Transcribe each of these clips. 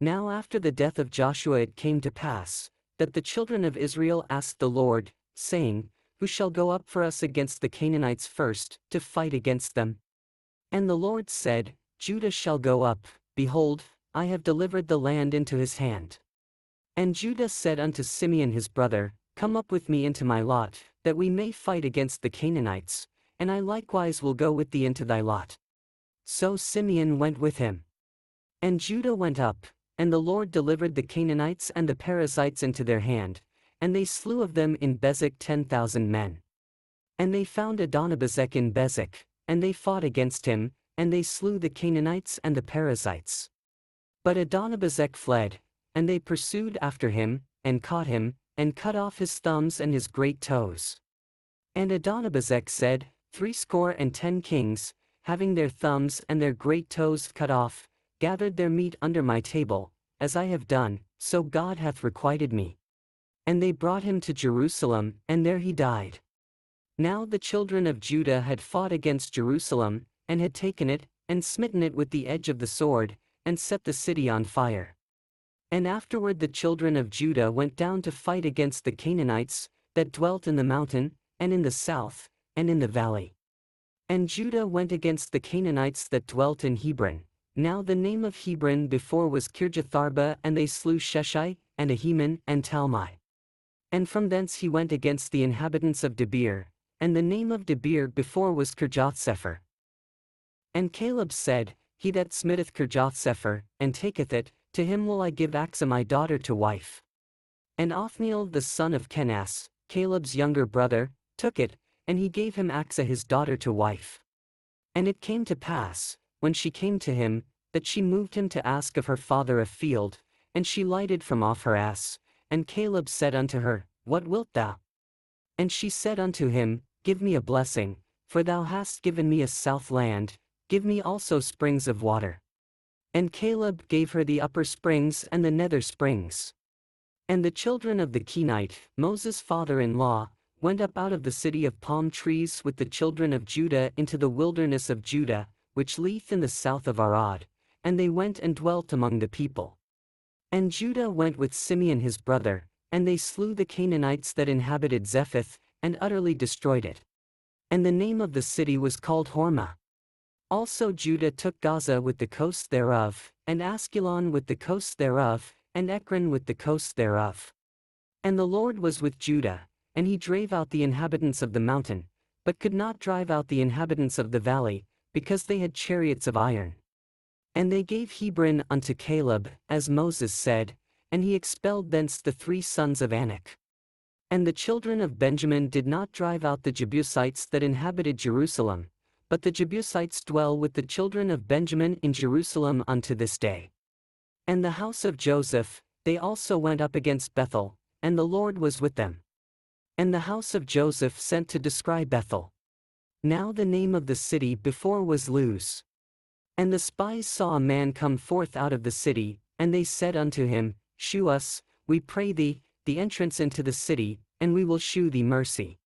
Now after the death of Joshua it came to pass, that the children of Israel asked the Lord, saying, Who shall go up for us against the Canaanites first, to fight against them? And the Lord said, Judah shall go up, behold, I have delivered the land into his hand. And Judah said unto Simeon his brother, Come up with me into my lot, that we may fight against the Canaanites, and I likewise will go with thee into thy lot. So Simeon went with him. And Judah went up, and the Lord delivered the Canaanites and the Perizzites into their hand, and they slew of them in Bezek 10,000 men. And they found Adonibezek in Bezek, and they fought against him, and they slew the Canaanites and the Perizzites. But Adonibezek fled, and they pursued after him, and caught him, and cut off his thumbs and his great toes. And Adonibezek said, 70 kings, having their thumbs and their great toes cut off, gathered their meat under my table, as I have done, so God hath requited me. And they brought him to Jerusalem, and there he died. Now the children of Judah had fought against Jerusalem, and had taken it, and smitten it with the edge of the sword, and set the city on fire. And afterward the children of Judah went down to fight against the Canaanites, that dwelt in the mountain, and in the south, and in the valley. And Judah went against the Canaanites that dwelt in Hebron. Now the name of Hebron before was Kirjatharba, and they slew Sheshai, and Ahiman, and Talmai. And from thence he went against the inhabitants of Debir, and the name of Debir before was Kirjathsepher. And Caleb said, He that smitteth Kirjathsepher, and taketh it, to him will I give Achsah my daughter to wife. And Othniel the son of Kenaz, Caleb's younger brother, took it, and he gave him Achsah his daughter to wife. And it came to pass, when she came to him, that she moved him to ask of her father a field, and she lighted from off her ass, and Caleb said unto her, What wilt thou? And she said unto him, Give me a blessing, for thou hast given me a south land, give me also springs of water. And Caleb gave her the upper springs and the nether springs. And the children of the Kenite, Moses' father-in-law, went up out of the city of palm trees with the children of Judah into the wilderness of Judah, which lieth in the south of Arad, and they went and dwelt among the people. And Judah went with Simeon his brother, and they slew the Canaanites that inhabited Zephath, and utterly destroyed it. And the name of the city was called Hormah. Also Judah took Gaza with the coasts thereof, and Askelon with the coasts thereof, and Ekron with the coasts thereof. And the Lord was with Judah, and he drave out the inhabitants of the mountain, but could not drive out the inhabitants of the valley, because they had chariots of iron. And they gave Hebron unto Caleb, as Moses said, and he expelled thence the 3 sons of Anak. And the children of Benjamin did not drive out the Jebusites that inhabited Jerusalem, but the Jebusites dwell with the children of Benjamin in Jerusalem unto this day. And the house of Joseph, they also went up against Bethel, and the Lord was with them. And the house of Joseph sent to descry Bethel. Now the name of the city before was Luz. And the spies saw a man come forth out of the city, and they said unto him, Shew us, we pray thee, the entrance into the city, and we will shew thee mercy.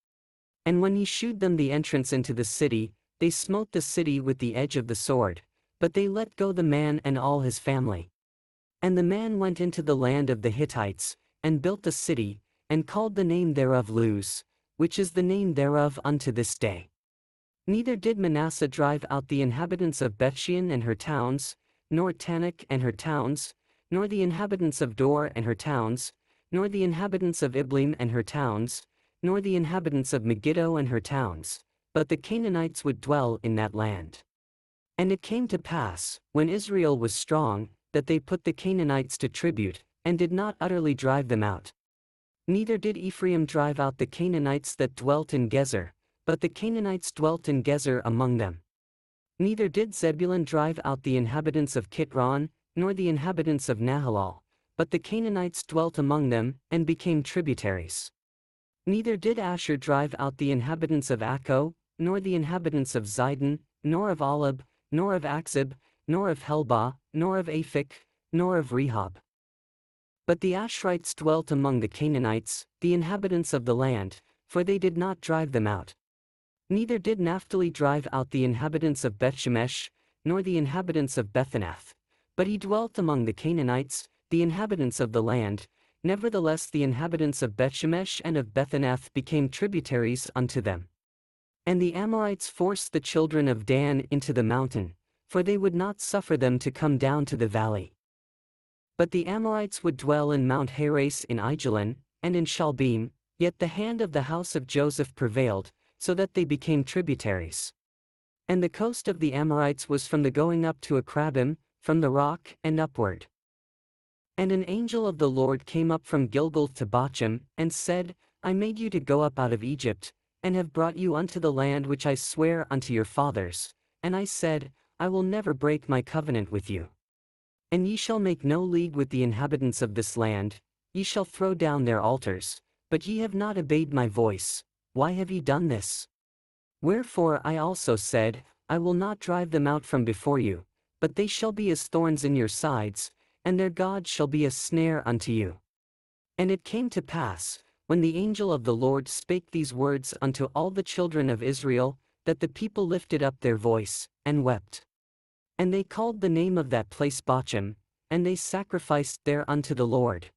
And when he shewed them the entrance into the city, they smote the city with the edge of the sword, but they let go the man and all his family. And the man went into the land of the Hittites, and built a city, and called the name thereof Luz, which is the name thereof unto this day. Neither did Manasseh drive out the inhabitants of Bethshean and her towns, nor Tanakh and her towns, nor the inhabitants of Dor and her towns, nor the inhabitants of Ibleam and her towns, nor the inhabitants of Megiddo and her towns, but the Canaanites would dwell in that land. And it came to pass, when Israel was strong, that they put the Canaanites to tribute, and did not utterly drive them out. Neither did Ephraim drive out the Canaanites that dwelt in Gezer, but the Canaanites dwelt in Gezer among them. Neither did Zebulun drive out the inhabitants of Kitron, nor the inhabitants of Nahalal, but the Canaanites dwelt among them, and became tributaries. Neither did Asher drive out the inhabitants of Akko, nor the inhabitants of Zidon, nor of Alab, nor of Akzib, nor of Helbah, nor of Aphik, nor of Rehob. But the Asherites dwelt among the Canaanites, the inhabitants of the land, for they did not drive them out. Neither did Naphtali drive out the inhabitants of Bethshemesh, nor the inhabitants of Bethanath, But he dwelt among the Canaanites, the inhabitants of the land. Nevertheless the inhabitants of Bethshemesh and of Bethanath became tributaries unto them. And the Amorites forced the children of Dan into the mountain, for they would not suffer them to come down to the valley. But the Amorites would dwell in Mount Heres in Aijalon, and in Shaalbim, yet the hand of the house of Joseph prevailed, so that they became tributaries. And the coast of the Amorites was from the going up to Akrabim, from the rock, and upward. And an angel of the Lord came up from Gilgal to Bochim, and said, I made you to go up out of Egypt, and have brought you unto the land which I sware unto your fathers. And I said, I will never break my covenant with you. And ye shall make no league with the inhabitants of this land, ye shall throw down their altars, but ye have not obeyed my voice. Why have ye done this? Wherefore I also said, I will not drive them out from before you, but they shall be as thorns in your sides, and their God shall be a snare unto you. And it came to pass, when the angel of the Lord spake these words unto all the children of Israel, that the people lifted up their voice, and wept. And they called the name of that place Bochim, and they sacrificed there unto the Lord.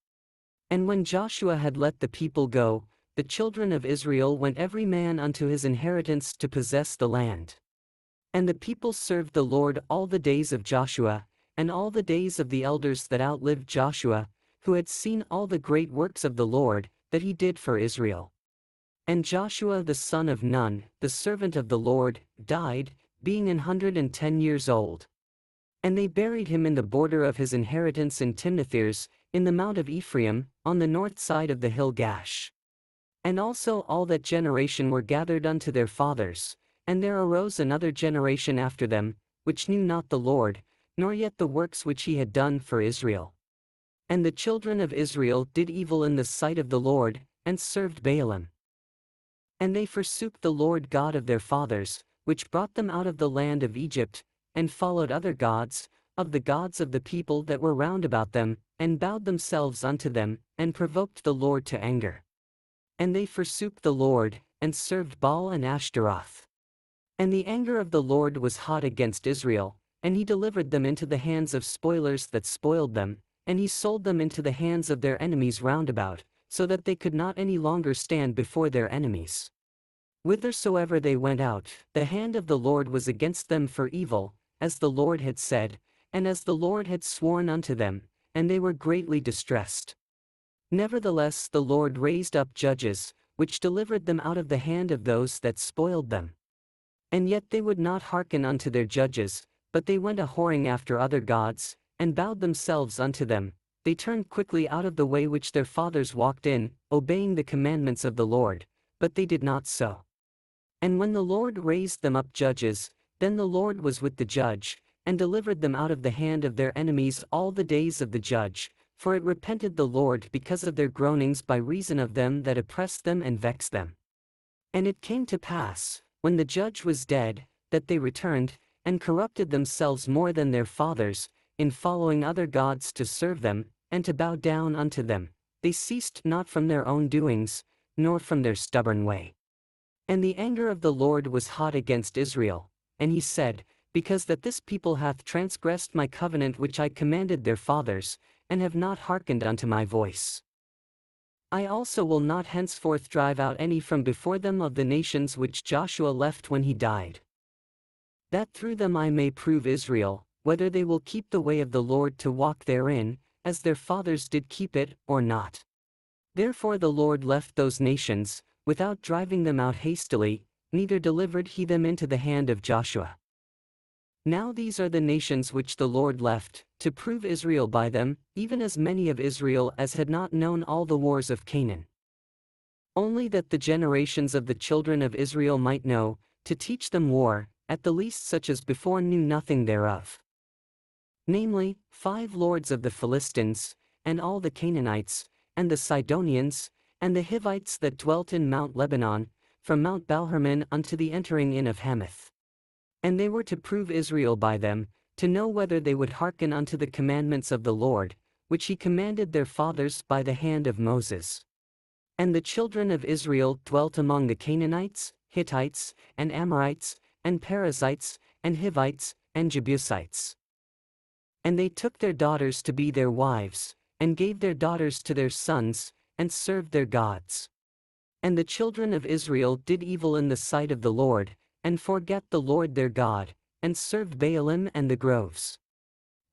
And when Joshua had let the people go, the children of Israel went every man unto his inheritance to possess the land. And the people served the Lord all the days of Joshua, and all the days of the elders that outlived Joshua, who had seen all the great works of the Lord, that he did for Israel. And Joshua the son of Nun, the servant of the Lord, died, being 110 years old. And they buried him in the border of his inheritance in Timnathers, in the mount of Ephraim, on the north side of the hill Gash. And also all that generation were gathered unto their fathers, and there arose another generation after them, which knew not the Lord, nor yet the works which he had done for Israel. And the children of Israel did evil in the sight of the Lord, and served Baalim. And they forsook the Lord God of their fathers, which brought them out of the land of Egypt, and followed other gods, of the gods of the people that were round about them, and bowed themselves unto them, and provoked the Lord to anger. And they forsook the Lord, and served Baal and Ashtaroth. And the anger of the Lord was hot against Israel, and he delivered them into the hands of spoilers that spoiled them, and he sold them into the hands of their enemies round about, so that they could not any longer stand before their enemies. Whithersoever they went out, the hand of the Lord was against them for evil, as the Lord had said, and as the Lord had sworn unto them, and they were greatly distressed. Nevertheless the Lord raised up judges, which delivered them out of the hand of those that spoiled them. And yet they would not hearken unto their judges, but they went a-whoring after other gods, and bowed themselves unto them. They turned quickly out of the way which their fathers walked in, obeying the commandments of the Lord, but they did not so. And when the Lord raised them up judges, then the Lord was with the judge, and delivered them out of the hand of their enemies all the days of the judge, for it repented the Lord because of their groanings by reason of them that oppressed them and vexed them. And it came to pass, when the judge was dead, that they returned, and corrupted themselves more than their fathers, in following other gods to serve them, and to bow down unto them. They ceased not from their own doings, nor from their stubborn way. And the anger of the Lord was hot against Israel, and he said, Because that this people hath transgressed my covenant which I commanded their fathers, and have not hearkened unto my voice. I also will not henceforth drive out any from before them of the nations which Joshua left when he died, that through them I may prove Israel, whether they will keep the way of the Lord to walk therein, as their fathers did keep it, or not. Therefore the Lord left those nations, without driving them out hastily, neither delivered he them into the hand of Joshua. Now these are the nations which the Lord left, to prove Israel by them, even as many of Israel as had not known all the wars of Canaan. Only that the generations of the children of Israel might know, to teach them war, at the least such as before knew nothing thereof. Namely, 5 lords of the Philistines, and all the Canaanites, and the Sidonians, and the Hivites that dwelt in Mount Lebanon, from Mount Baalhermon unto the entering in of Hamath. And they were to prove Israel by them, to know whether they would hearken unto the commandments of the Lord, which he commanded their fathers by the hand of Moses. And the children of Israel dwelt among the Canaanites, Hittites, and Amorites, and Perizzites, and Hivites, and Jebusites. And they took their daughters to be their wives, and gave their daughters to their sons, and served their gods. And the children of Israel did evil in the sight of the Lord, and forgat the Lord their God, and served Baalim and the groves.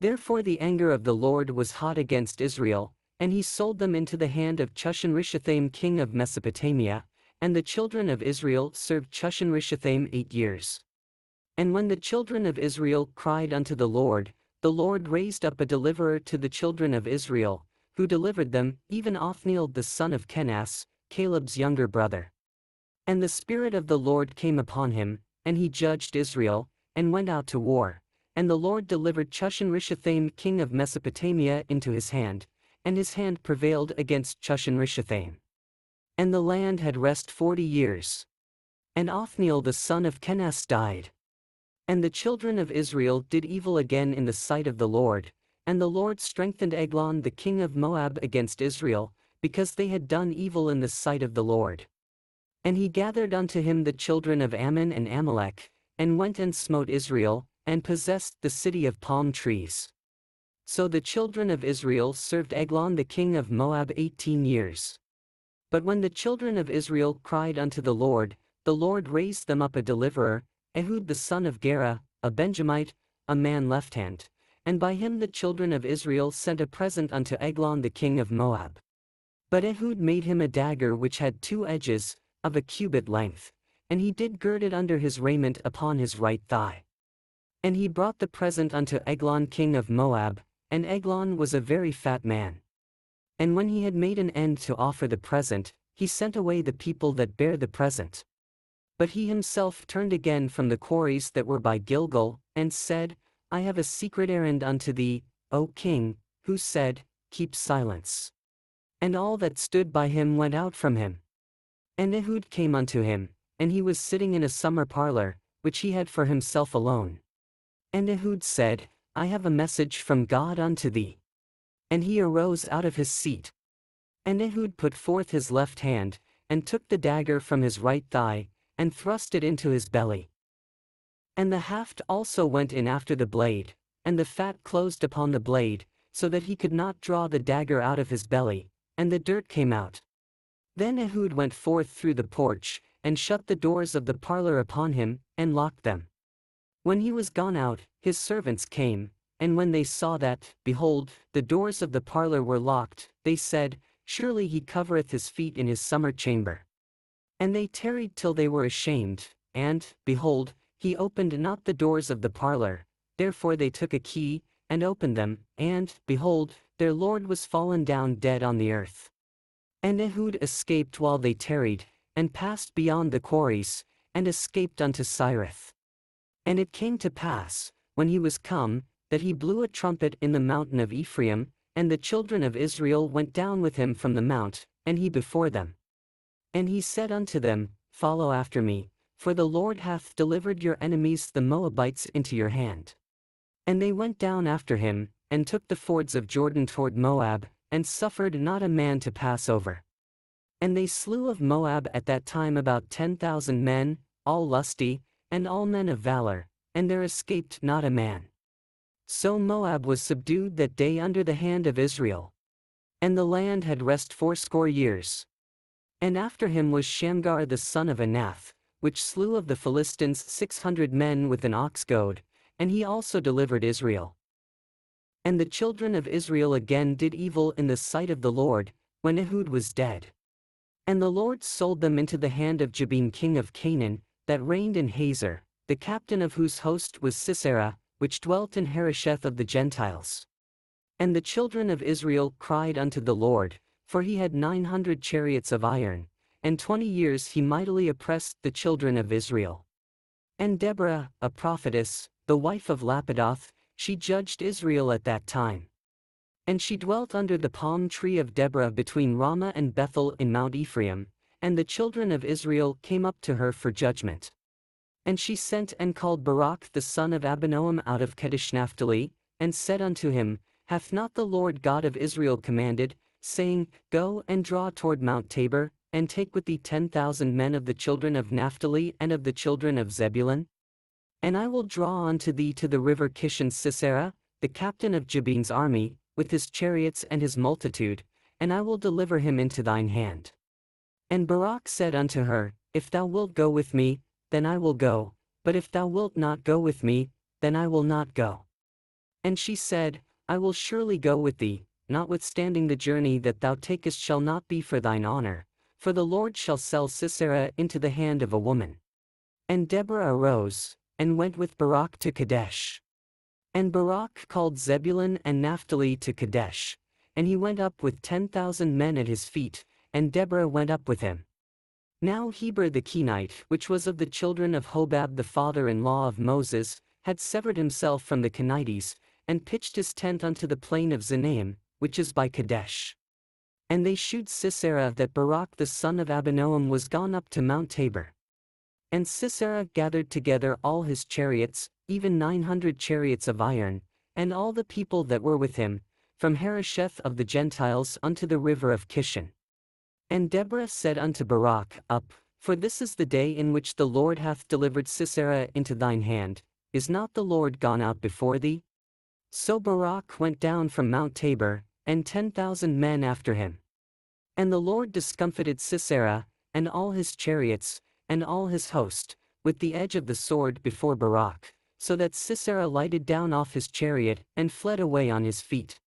Therefore the anger of the Lord was hot against Israel, and he sold them into the hand of Chushan-Rishathaim king of Mesopotamia, and the children of Israel served Chushan-Rishathaim 8 years. And when the children of Israel cried unto the Lord raised up a deliverer to the children of Israel, who delivered them, even Othniel the son of Kenaz, Caleb's younger brother. And the Spirit of the Lord came upon him, and he judged Israel, and went out to war. And the Lord delivered Chushan-Rishathaim king of Mesopotamia into his hand, and his hand prevailed against Chushan-Rishathaim. And the land had rest 40 years. And Othniel the son of Kenaz died. And the children of Israel did evil again in the sight of the Lord, and the Lord strengthened Eglon the king of Moab against Israel, because they had done evil in the sight of the Lord. And he gathered unto him the children of Ammon and Amalek, and went and smote Israel, and possessed the city of palm trees. So the children of Israel served Eglon the king of Moab 18 years. But when the children of Israel cried unto the Lord raised them up a deliverer, Ehud the son of Gera, a Benjamite, a man left-hand, and by him the children of Israel sent a present unto Eglon the king of Moab. But Ehud made him a dagger which had 2 edges, of a cubit length, and he did gird it under his raiment upon his right thigh. And he brought the present unto Eglon king of Moab, and Eglon was a very fat man. And when he had made an end to offer the present, he sent away the people that bare the present. But he himself turned again from the quarries that were by Gilgal, and said, I have a secret errand unto thee, O king, who said, Keep silence. And all that stood by him went out from him. And Ehud came unto him, and he was sitting in a summer parlor, which he had for himself alone. And Ehud said, I have a message from God unto thee. And he arose out of his seat. And Ehud put forth his left hand, and took the dagger from his right thigh, and thrust it into his belly. And the haft also went in after the blade, and the fat closed upon the blade, so that he could not draw the dagger out of his belly, and the dirt came out. Then Ehud went forth through the porch, and shut the doors of the parlor upon him, and locked them. When he was gone out, his servants came, and when they saw that, behold, the doors of the parlor were locked, they said, Surely he covereth his feet in his summer chamber. And they tarried till they were ashamed, and, behold, he opened not the doors of the parlor. Therefore they took a key, and opened them, and, behold, their lord was fallen down dead on the earth. And Ehud escaped while they tarried, and passed beyond the quarries, and escaped unto Sirith. And it came to pass, when he was come, that he blew a trumpet in the mountain of Ephraim, and the children of Israel went down with him from the mount, and he before them. And he said unto them, Follow after me, for the Lord hath delivered your enemies the Moabites into your hand. And they went down after him, and took the fords of Jordan toward Moab, and suffered not a man to pass over. And they slew of Moab at that time about 10,000 men, all lusty, and all men of valor, and there escaped not a man. So Moab was subdued that day under the hand of Israel. And the land had rest 80 years. And after him was Shamgar the son of Anath, which slew of the Philistines 600 men with an ox goad, and he also delivered Israel. And the children of Israel again did evil in the sight of the Lord, when Ehud was dead. And the Lord sold them into the hand of Jabin king of Canaan, that reigned in Hazor, the captain of whose host was Sisera, which dwelt in Harosheth of the Gentiles. And the children of Israel cried unto the Lord, for he had 900 chariots of iron, and 20 years he mightily oppressed the children of Israel. And Deborah, a prophetess, the wife of Lapidoth, she judged Israel at that time. And she dwelt under the palm tree of Deborah between Ramah and Bethel in Mount Ephraim, and the children of Israel came up to her for judgment. And she sent and called Barak the son of Abinoam out of Kedesh Naphtali, and said unto him, Hath not the Lord God of Israel commanded, saying, Go and draw toward Mount Tabor, and take with thee 10,000 men of the children of Naphtali and of the children of Zebulun? And I will draw unto thee to the river Kishon Sisera, the captain of Jabin's army, with his chariots and his multitude, and I will deliver him into thine hand. And Barak said unto her, If thou wilt go with me, then I will go, but if thou wilt not go with me, then I will not go. And she said, I will surely go with thee, notwithstanding the journey that thou takest shall not be for thine honor, for the Lord shall sell Sisera into the hand of a woman. And Deborah arose, and went with Barak to Kadesh. And Barak called Zebulun and Naphtali to Kadesh, and he went up with 10,000 men at his feet, and Deborah went up with him. Now Heber the Kenite, which was of the children of Hobab the father-in-law of Moses, had severed himself from the Kenites, and pitched his tent unto the plain of Zanaim, which is by Kadesh. And they shewed Sisera that Barak the son of Abinoam was gone up to Mount Tabor. And Sisera gathered together all his chariots, even 900 chariots of iron, and all the people that were with him, from Harosheth of the Gentiles unto the river of Kishon. And Deborah said unto Barak, Up, for this is the day in which the Lord hath delivered Sisera into thine hand. Is not the Lord gone out before thee? So Barak went down from Mount Tabor, and 10,000 men after him. And the Lord discomfited Sisera, and all his chariots, and all his host, with the edge of the sword before Barak, so that Sisera lighted down off his chariot, and fled away on his feet.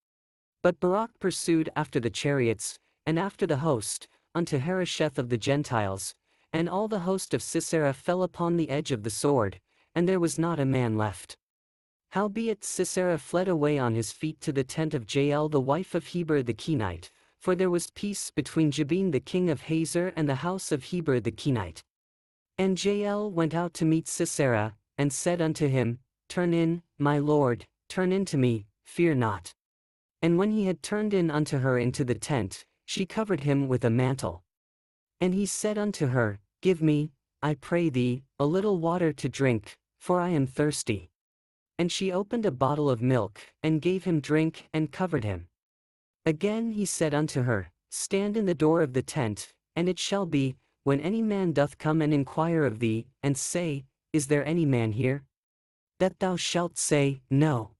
But Barak pursued after the chariots, and after the host, unto Harosheth of the Gentiles, and all the host of Sisera fell upon the edge of the sword, and there was not a man left. Howbeit Sisera fled away on his feet to the tent of Jael the wife of Heber the Kenite, for there was peace between Jabin the king of Hazor and the house of Heber the Kenite. And Jael went out to meet Sisera, and said unto him, Turn in, my lord, turn in to me, fear not. And when he had turned in unto her into the tent, she covered him with a mantle. And he said unto her, Give me, I pray thee, a little water to drink, for I am thirsty. And she opened a bottle of milk, and gave him drink, and covered him. Again he said unto her, Stand in the door of the tent, and it shall be, when any man doth come and inquire of thee, and say, Is there any man here? That thou shalt say, No.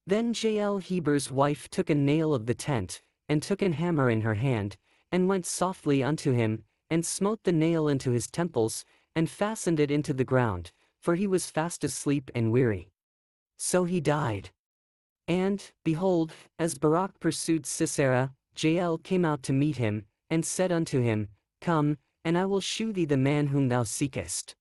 Then Jael Heber's wife took a nail of the tent, and took an hammer in her hand, and went softly unto him, and smote the nail into his temples, and fastened it into the ground, for he was fast asleep and weary. So he died. And, behold, as Barak pursued Sisera, Jael came out to meet him, and said unto him, Come, and I will shew thee the man whom thou seekest.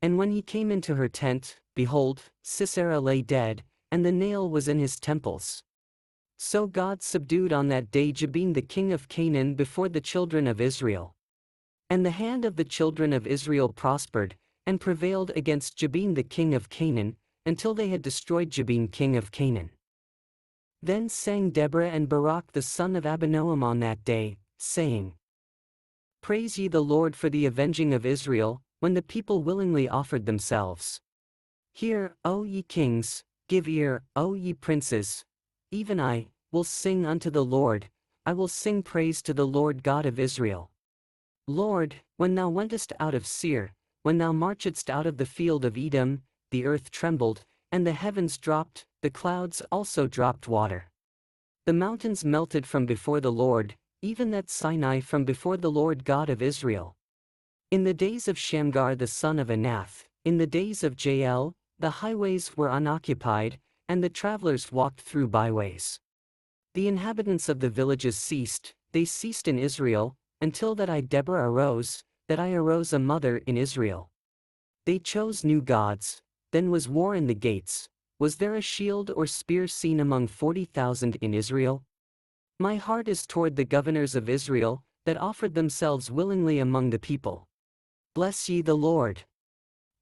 And when he came into her tent, behold, Sisera lay dead, and the nail was in his temples. So God subdued on that day Jabin the king of Canaan before the children of Israel. And the hand of the children of Israel prospered, and prevailed against Jabin the king of Canaan, until they had destroyed Jabin king of Canaan. Then sang Deborah and Barak the son of Abinoam on that day, saying, Praise ye the Lord for the avenging of Israel, when the people willingly offered themselves. Hear, O ye kings, give ear, O ye princes. Even I will sing unto the Lord, I will sing praise to the Lord God of Israel. Lord, when thou wentest out of Seir, when thou marchedst out of the field of Edom, the earth trembled, and the heavens dropped, the clouds also dropped water. The mountains melted from before the Lord, even that Sinai from before the Lord God of Israel. In the days of Shamgar the son of Anath, in the days of Jael, the highways were unoccupied, and the travelers walked through byways. The inhabitants of the villages ceased, they ceased in Israel, until that I Deborah arose, that I arose a mother in Israel. They chose new gods, then was war in the gates. Was there a shield or spear seen among 40,000 in Israel? My heart is toward the governors of Israel, that offered themselves willingly among the people. Bless ye the Lord.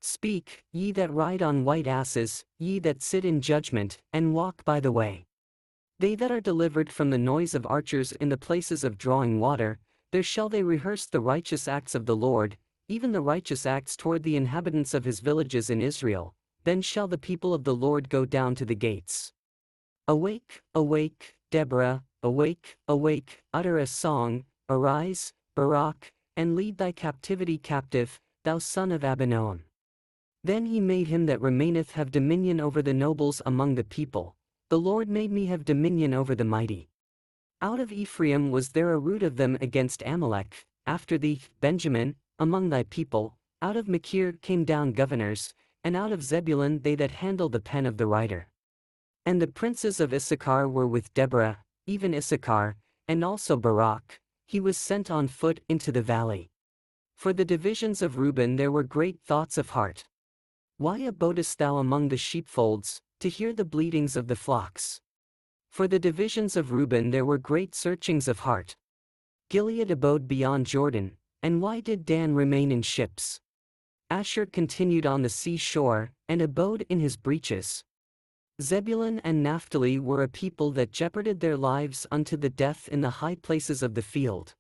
Speak, ye that ride on white asses, ye that sit in judgment, and walk by the way. They that are delivered from the noise of archers in the places of drawing water, there shall they rehearse the righteous acts of the Lord, even the righteous acts toward the inhabitants of his villages in Israel. Then shall the people of the Lord go down to the gates. Awake, awake, Deborah, awake, awake, utter a song, arise, Barak, and lead thy captivity captive, thou son of Abinoam. Then he made him that remaineth have dominion over the nobles among the people, The Lord made me have dominion over the mighty. Out of Ephraim was there a root of them against Amalek, after thee, Benjamin, among thy people, out of Machir came down governors, and out of Zebulun they that handle the pen of the writer. And the princes of Issachar were with Deborah, even Issachar, and also Barak, he was sent on foot into the valley. For the divisions of Reuben there were great thoughts of heart. Why abodest thou among the sheepfolds, to hear the bleatings of the flocks? For the divisions of Reuben there were great searchings of heart. Gilead abode beyond Jordan, and why did Dan remain in ships? Asher continued on the sea shore, and abode in his breaches. Zebulun and Naphtali were a people that jeoparded their lives unto the death in the high places of the field.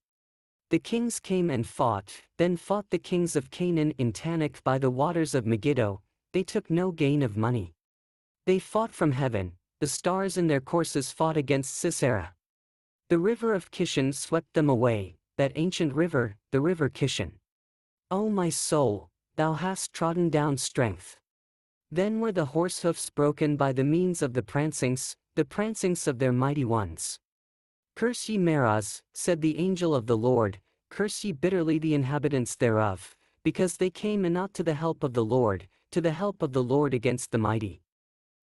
The kings came and fought, then fought the kings of Canaan in Tanakh by the waters of Megiddo, they took no gain of money. They fought from heaven, the stars in their courses fought against Sisera. The river of Kishon swept them away, that ancient river, the river Kishon. O my soul, thou hast trodden down strength. Then were the horse hoofs broken by the means of the prancings of their mighty ones. Curse ye Meroz, said the angel of the Lord, curse ye bitterly the inhabitants thereof, because they came not to the help of the Lord, to the help of the Lord against the mighty.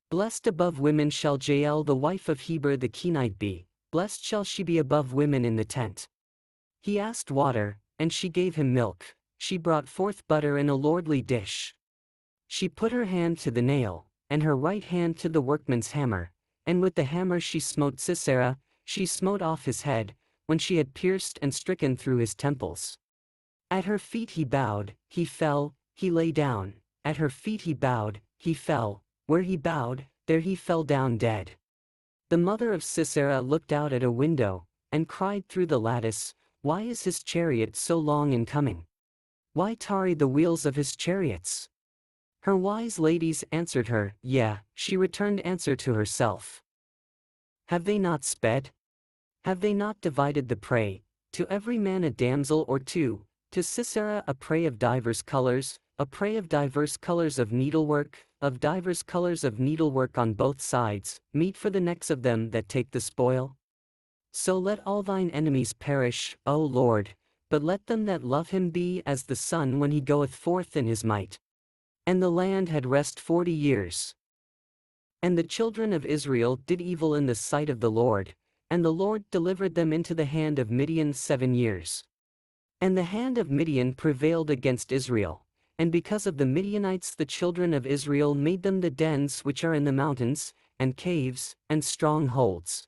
Blessed above women shall Jael the wife of Heber the Kenite be, blessed shall she be above women in the tent. He asked water, and she gave him milk, she brought forth butter in a lordly dish. She put her hand to the nail, and her right hand to the workman's hammer, and with the hammer she smote Sisera, she smote off his head, when she had pierced and stricken through his temples. At her feet he bowed, he fell, he lay down, at her feet he bowed, he fell, where he bowed, there he fell down dead. The mother of Sisera looked out at a window, and cried through the lattice, why is his chariot so long in coming? Why tarry the wheels of his chariots? Her wise ladies answered her, yea, she returned answer to herself. Have they not sped? Have they not divided the prey, to every man a damsel or two, to Sisera a prey of divers colors, a prey of divers colors of needlework, of divers colors of needlework on both sides, meat for the necks of them that take the spoil? So let all thine enemies perish, O Lord, but let them that love him be as the sun when he goeth forth in his might. And the land had rest 40 years. And the children of Israel did evil in the sight of the Lord, and the Lord delivered them into the hand of Midian 7 years. And the hand of Midian prevailed against Israel, and because of the Midianites the children of Israel made them the dens which are in the mountains, and caves, and strongholds.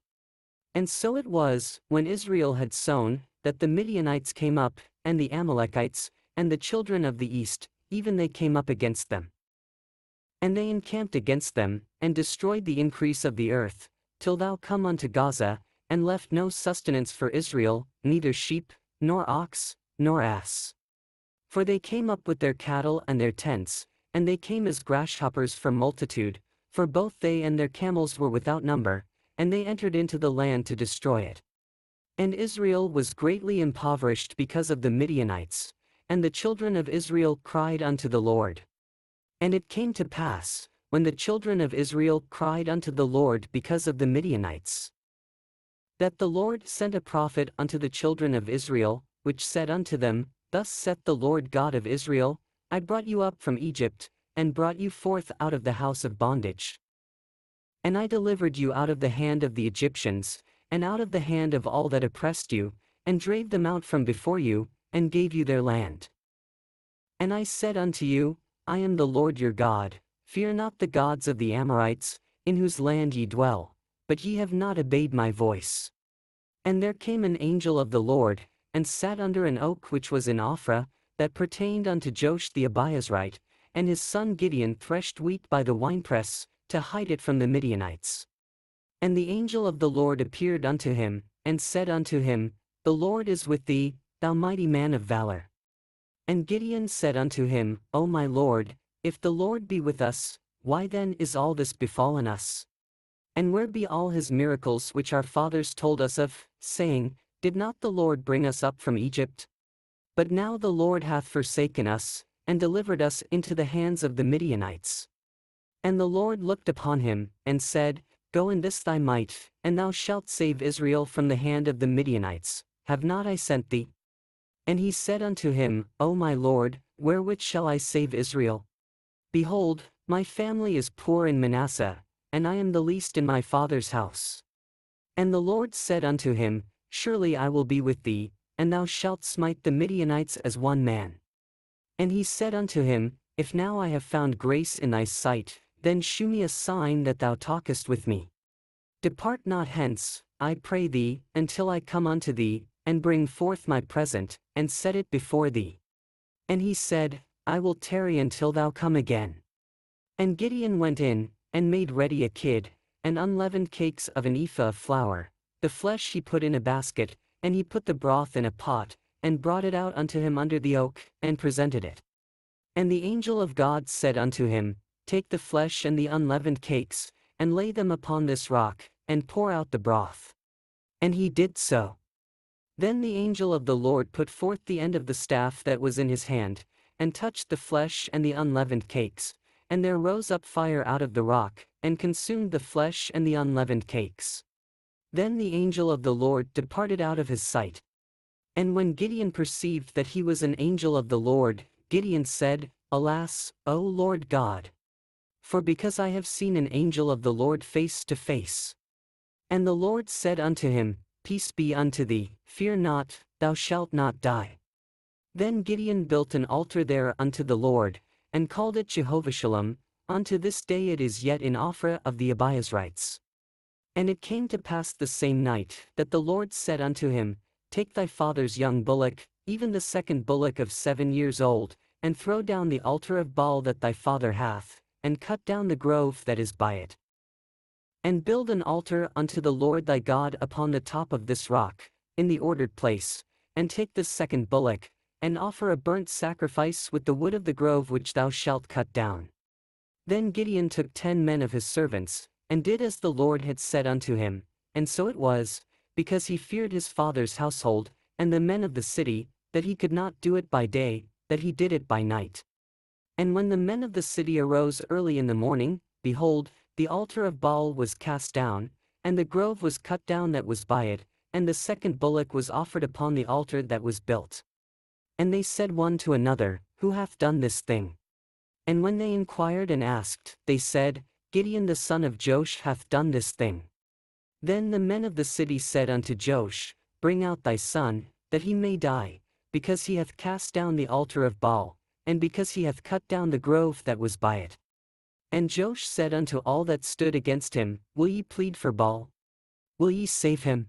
And so it was, when Israel had sown, that the Midianites came up, and the Amalekites, and the children of the east, even they came up against them. And they encamped against them, and destroyed the increase of the earth, till thou come unto Gaza, and left no sustenance for Israel, neither sheep, nor ox, nor ass. For they came up with their cattle and their tents, and they came as grasshoppers for multitude, for both they and their camels were without number, and they entered into the land to destroy it. And Israel was greatly impoverished because of the Midianites, and the children of Israel cried unto the Lord. And it came to pass, when the children of Israel cried unto the Lord because of the Midianites, that the Lord sent a prophet unto the children of Israel, which said unto them, Thus saith the Lord God of Israel, I brought you up from Egypt, and brought you forth out of the house of bondage. And I delivered you out of the hand of the Egyptians, and out of the hand of all that oppressed you, and drave them out from before you, and gave you their land. And I said unto you, I am the Lord your God, fear not the gods of the Amorites, in whose land ye dwell, but ye have not obeyed my voice. And there came an angel of the Lord, and sat under an oak which was in Ophrah, that pertained unto Joash the Abiezrite, and his son Gideon threshed wheat by the winepress, to hide it from the Midianites. And the angel of the Lord appeared unto him, and said unto him, The Lord is with thee, thou mighty man of valor. And Gideon said unto him, O my Lord, if the Lord be with us, why then is all this befallen us? And where be all his miracles which our fathers told us of, saying, Did not the Lord bring us up from Egypt? But now the Lord hath forsaken us, and delivered us into the hands of the Midianites. And the Lord looked upon him, and said, Go in this thy might, and thou shalt save Israel from the hand of the Midianites. Have not I sent thee? And he said unto him, O my Lord, wherewith shall I save Israel? Behold, my family is poor in Manasseh, and I am the least in my father's house. And the Lord said unto him, Surely I will be with thee, and thou shalt smite the Midianites as one man. And he said unto him, If now I have found grace in thy sight, then shew me a sign that thou talkest with me. Depart not hence, I pray thee, until I come unto thee, and bring forth my present, and set it before thee. And he said, I will tarry until thou come again. And Gideon went in, and made ready a kid, and unleavened cakes of an ephah of flour. The flesh he put in a basket, and he put the broth in a pot, and brought it out unto him under the oak, and presented it. And the angel of God said unto him, Take the flesh and the unleavened cakes, and lay them upon this rock, and pour out the broth. And he did so. Then the angel of the Lord put forth the end of the staff that was in his hand, and touched the flesh and the unleavened cakes, and there rose up fire out of the rock, and consumed the flesh and the unleavened cakes. Then the angel of the Lord departed out of his sight. And when Gideon perceived that he was an angel of the Lord, Gideon said, Alas, O Lord God! For because I have seen an angel of the Lord face to face. And the Lord said unto him, Peace be unto thee, fear not, thou shalt not die. Then Gideon built an altar there unto the Lord, and called it Jehovah-Shalom. Unto this day it is yet in Ophrah of the Abiezrites. And it came to pass the same night, that the Lord said unto him, Take thy father's young bullock, even the second bullock of 7 years old, and throw down the altar of Baal that thy father hath, and cut down the grove that is by it. And build an altar unto the Lord thy God upon the top of this rock, in the ordered place, and take the second bullock, and offer a burnt sacrifice with the wood of the grove which thou shalt cut down. Then Gideon took 10 men of his servants, and did as the Lord had said unto him, and so it was, because he feared his father's household, and the men of the city, that he could not do it by day, that he did it by night. And when the men of the city arose early in the morning, behold, the altar of Baal was cast down, and the grove was cut down that was by it, and the second bullock was offered upon the altar that was built. And they said one to another, Who hath done this thing? And when they inquired and asked, they said, Gideon the son of Joash hath done this thing. Then the men of the city said unto Joash, Bring out thy son, that he may die, because he hath cast down the altar of Baal, and because he hath cut down the grove that was by it. And Joash said unto all that stood against him, Will ye plead for Baal? Will ye save him?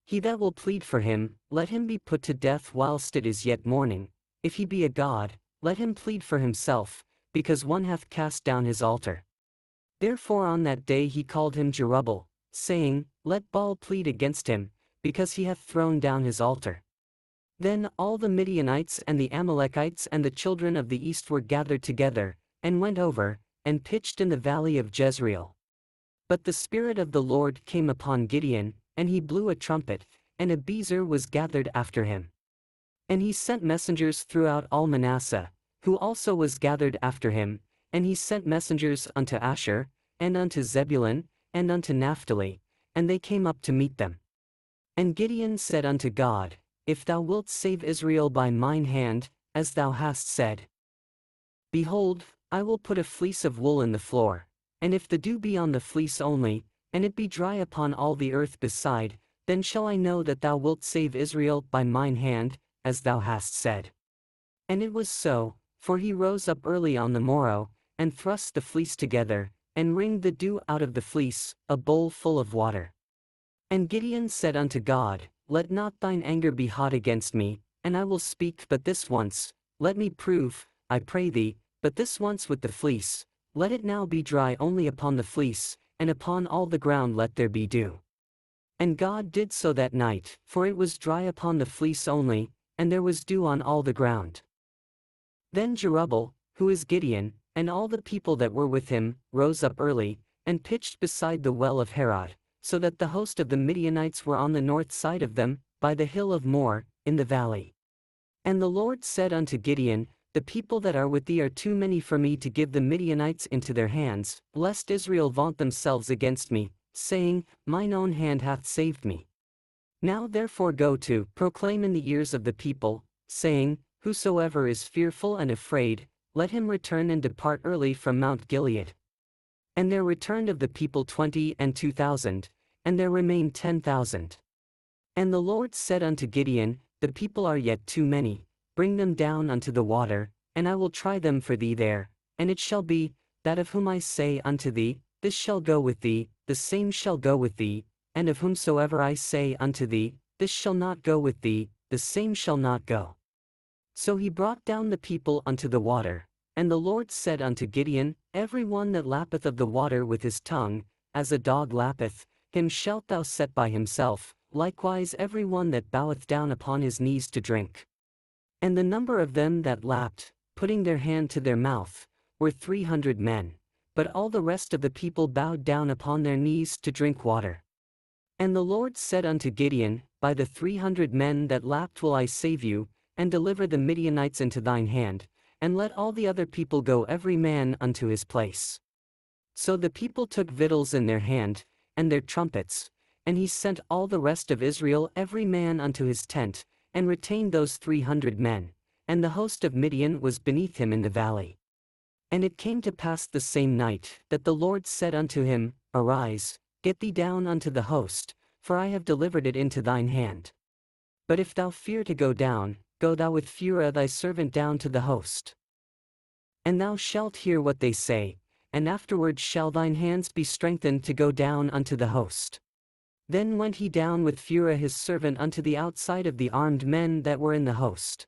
He that will plead for him, let him be put to death whilst it is yet morning. If he be a god, let him plead for himself, because one hath cast down his altar. Therefore on that day he called him Jerubbaal, saying, Let Baal plead against him, because he hath thrown down his altar. Then all the Midianites and the Amalekites and the children of the east were gathered together, and went over, and pitched in the valley of Jezreel. But the Spirit of the Lord came upon Gideon, and he blew a trumpet, and Abiezer was gathered after him. And he sent messengers throughout all Manasseh, who also was gathered after him, and he sent messengers unto Asher, and unto Zebulun, and unto Naphtali, and they came up to meet them. And Gideon said unto God, If thou wilt save Israel by mine hand, as thou hast said, behold, I will put a fleece of wool in the floor, and if the dew be on the fleece only, and it be dry upon all the earth beside, then shall I know that thou wilt save Israel by mine hand, as thou hast said. And it was so, for he rose up early on the morrow, and thrust the fleece together, and wringed the dew out of the fleece, a bowl full of water. And Gideon said unto God, Let not thine anger be hot against me, and I will speak but this once, let me prove, I pray thee, but this once with the fleece, let it now be dry only upon the fleece, and upon all the ground let there be dew. And God did so that night, for it was dry upon the fleece only, and there was dew on all the ground. Then Jerubbaal, who is Gideon, and all the people that were with him, rose up early, and pitched beside the well of Harod, so that the host of the Midianites were on the north side of them, by the hill of Moreh, in the valley. And the Lord said unto Gideon, The people that are with thee are too many for me to give the Midianites into their hands, lest Israel vaunt themselves against me. saying, Mine own hand hath saved me. Now therefore go to, proclaim in the ears of the people, saying, Whosoever is fearful and afraid, let him return and depart early from Mount Gilead. And there returned of the people 22,000, and there remained 10,000. And the Lord said unto Gideon, The people are yet too many, bring them down unto the water, and I will try them for thee there. And it shall be, that of whom I say unto thee, This shall go with thee, the same shall go with thee, and of whomsoever I say unto thee, This shall not go with thee, the same shall not go. So he brought down the people unto the water, and the Lord said unto Gideon, Every one that lappeth of the water with his tongue, as a dog lappeth, him shalt thou set by himself, likewise every one that boweth down upon his knees to drink. And the number of them that lapped, putting their hand to their mouth, were 300 men, but all the rest of the people bowed down upon their knees to drink water. And the Lord said unto Gideon, By the 300 men that lapped will I save you, and deliver the Midianites into thine hand, and let all the other people go every man unto his place. So the people took victuals in their hand, and their trumpets, and he sent all the rest of Israel every man unto his tent, and retained those 300 men, and the host of Midian was beneath him in the valley. And it came to pass the same night, that the Lord said unto him, Arise, get thee down unto the host, for I have delivered it into thine hand. But if thou fear to go down, go thou with Phurah thy servant down to the host. And thou shalt hear what they say, and afterward shall thine hands be strengthened to go down unto the host. Then went he down with Phurah his servant unto the outside of the armed men that were in the host.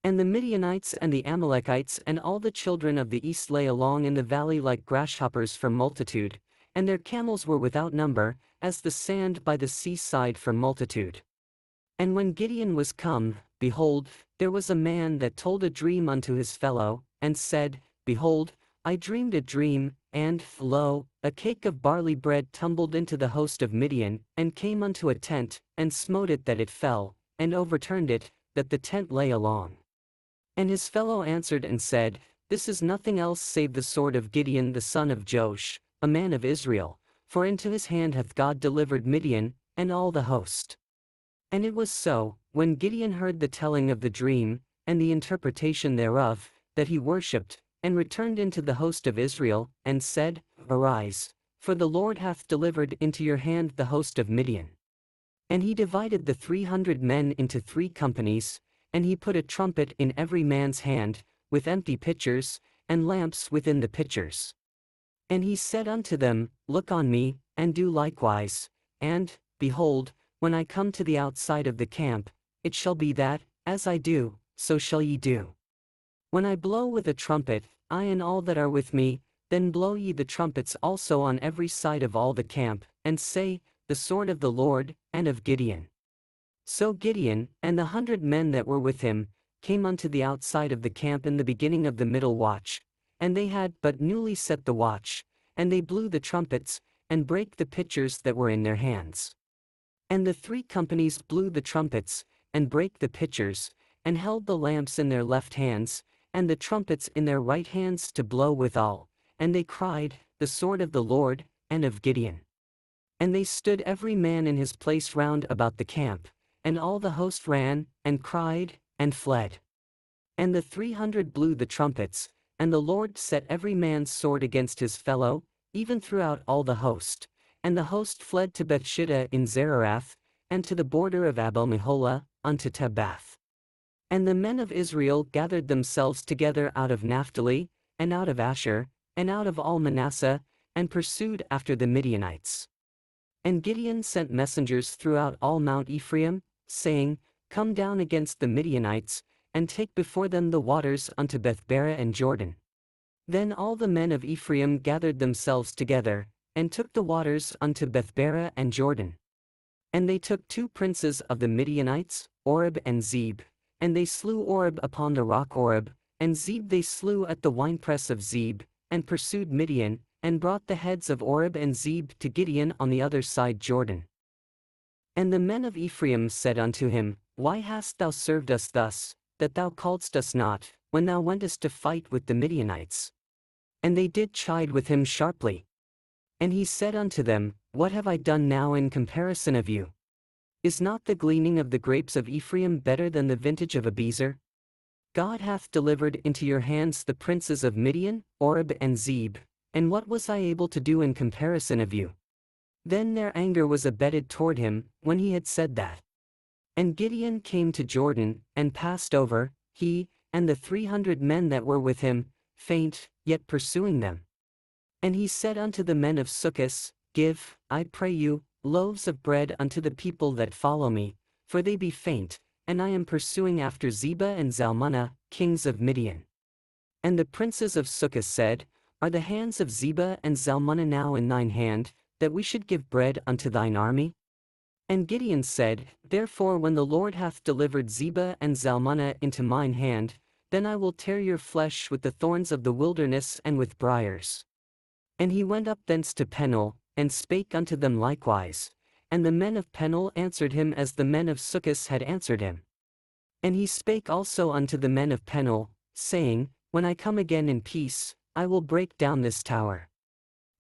And the Midianites and the Amalekites and all the children of the east lay along in the valley like grasshoppers from multitude, and their camels were without number, as the sand by the seaside from multitude. And when Gideon was come, behold, there was a man that told a dream unto his fellow, and said, Behold, I dreamed a dream, and, lo, a cake of barley bread tumbled into the host of Midian, and came unto a tent, and smote it that it fell, and overturned it, that the tent lay along. And his fellow answered and said, This is nothing else save the sword of Gideon the son of Joash, a man of Israel, for into his hand hath God delivered Midian, and all the host. And it was so, when Gideon heard the telling of the dream, and the interpretation thereof, that he worshipped, and returned into the host of Israel, and said, Arise, for the Lord hath delivered into your hand the host of Midian. And he divided the 300 men into 3 companies, and he put a trumpet in every man's hand, with empty pitchers, and lamps within the pitchers. And he said unto them, Look on me, and do likewise, and, behold, when I come to the outside of the camp, it shall be that, as I do, so shall ye do. When I blow with a trumpet, I and all that are with me, then blow ye the trumpets also on every side of all the camp, and say, The sword of the Lord, and of Gideon. So Gideon, and the 100 men that were with him, came unto the outside of the camp in the beginning of the middle watch, and they had but newly set the watch, and they blew the trumpets, and brake the pitchers that were in their hands. And the 3 companies blew the trumpets, and brake the pitchers, and held the lamps in their left hands, and the trumpets in their right hands to blow withal, and they cried, The sword of the Lord, and of Gideon. And they stood every man in his place round about the camp, and all the host ran, and cried, and fled. And the 300 blew the trumpets, and the Lord set every man's sword against his fellow, even throughout all the host. And the host fled to Bethshittah in Zererath, and to the border of Abel-meholah, unto Tabbath. And the men of Israel gathered themselves together out of Naphtali, and out of Asher, and out of all Manasseh, and pursued after the Midianites. And Gideon sent messengers throughout all Mount Ephraim, saying, Come down against the Midianites, and take before them the waters unto Bethbara and Jordan. Then all the men of Ephraim gathered themselves together, and took the waters unto Bethbara and Jordan. And they took 2 princes of the Midianites, Oreb and Zeb, and they slew Oreb upon the rock Oreb, and Zeb they slew at the winepress of Zeb, and pursued Midian, and brought the heads of Oreb and Zeb to Gideon on the other side Jordan. And the men of Ephraim said unto him, Why hast thou served us thus, that thou calledst us not, when thou wentest to fight with the Midianites? And they did chide with him sharply. And he said unto them, What have I done now in comparison of you? Is not the gleaning of the grapes of Ephraim better than the vintage of Abiezer? God hath delivered into your hands the princes of Midian, Oreb and Zeb, and what was I able to do in comparison of you? Then their anger was abated toward him, when he had said that. And Gideon came to Jordan, and passed over, he, and the 300 men that were with him, faint, yet pursuing them. And he said unto the men of Succoth, Give, I pray you, loaves of bread unto the people that follow me, for they be faint, and I am pursuing after Zebah and Zalmunna, kings of Midian. And the princes of Succoth said, Are the hands of Zebah and Zalmunna now in thine hand, that we should give bread unto thine army? And Gideon said, Therefore when the Lord hath delivered Zebah and Zalmunna into mine hand, then I will tear your flesh with the thorns of the wilderness and with briars. And he went up thence to Penuel, and spake unto them likewise, and the men of Penuel answered him as the men of Succoth had answered him. And he spake also unto the men of Penuel, saying, When I come again in peace, I will break down this tower.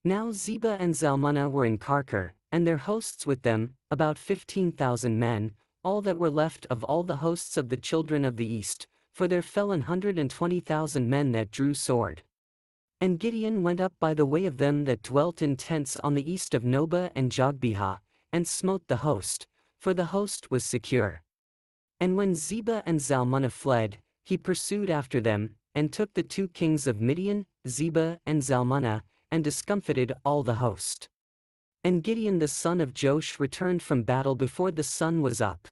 Now Zebah and Zalmunna were in Karkor, and their hosts with them, about 15,000 men, all that were left of all the hosts of the children of the east, for there fell 120,000 men that drew sword. And Gideon went up by the way of them that dwelt in tents on the east of Nobah and Jogbehah, and smote the host, for the host was secure. And when Zebah and Zalmunna fled, he pursued after them, and took the 2 kings of Midian, Zebah and Zalmunna, and discomfited all the host. And Gideon the son of Joash returned from battle before the sun was up,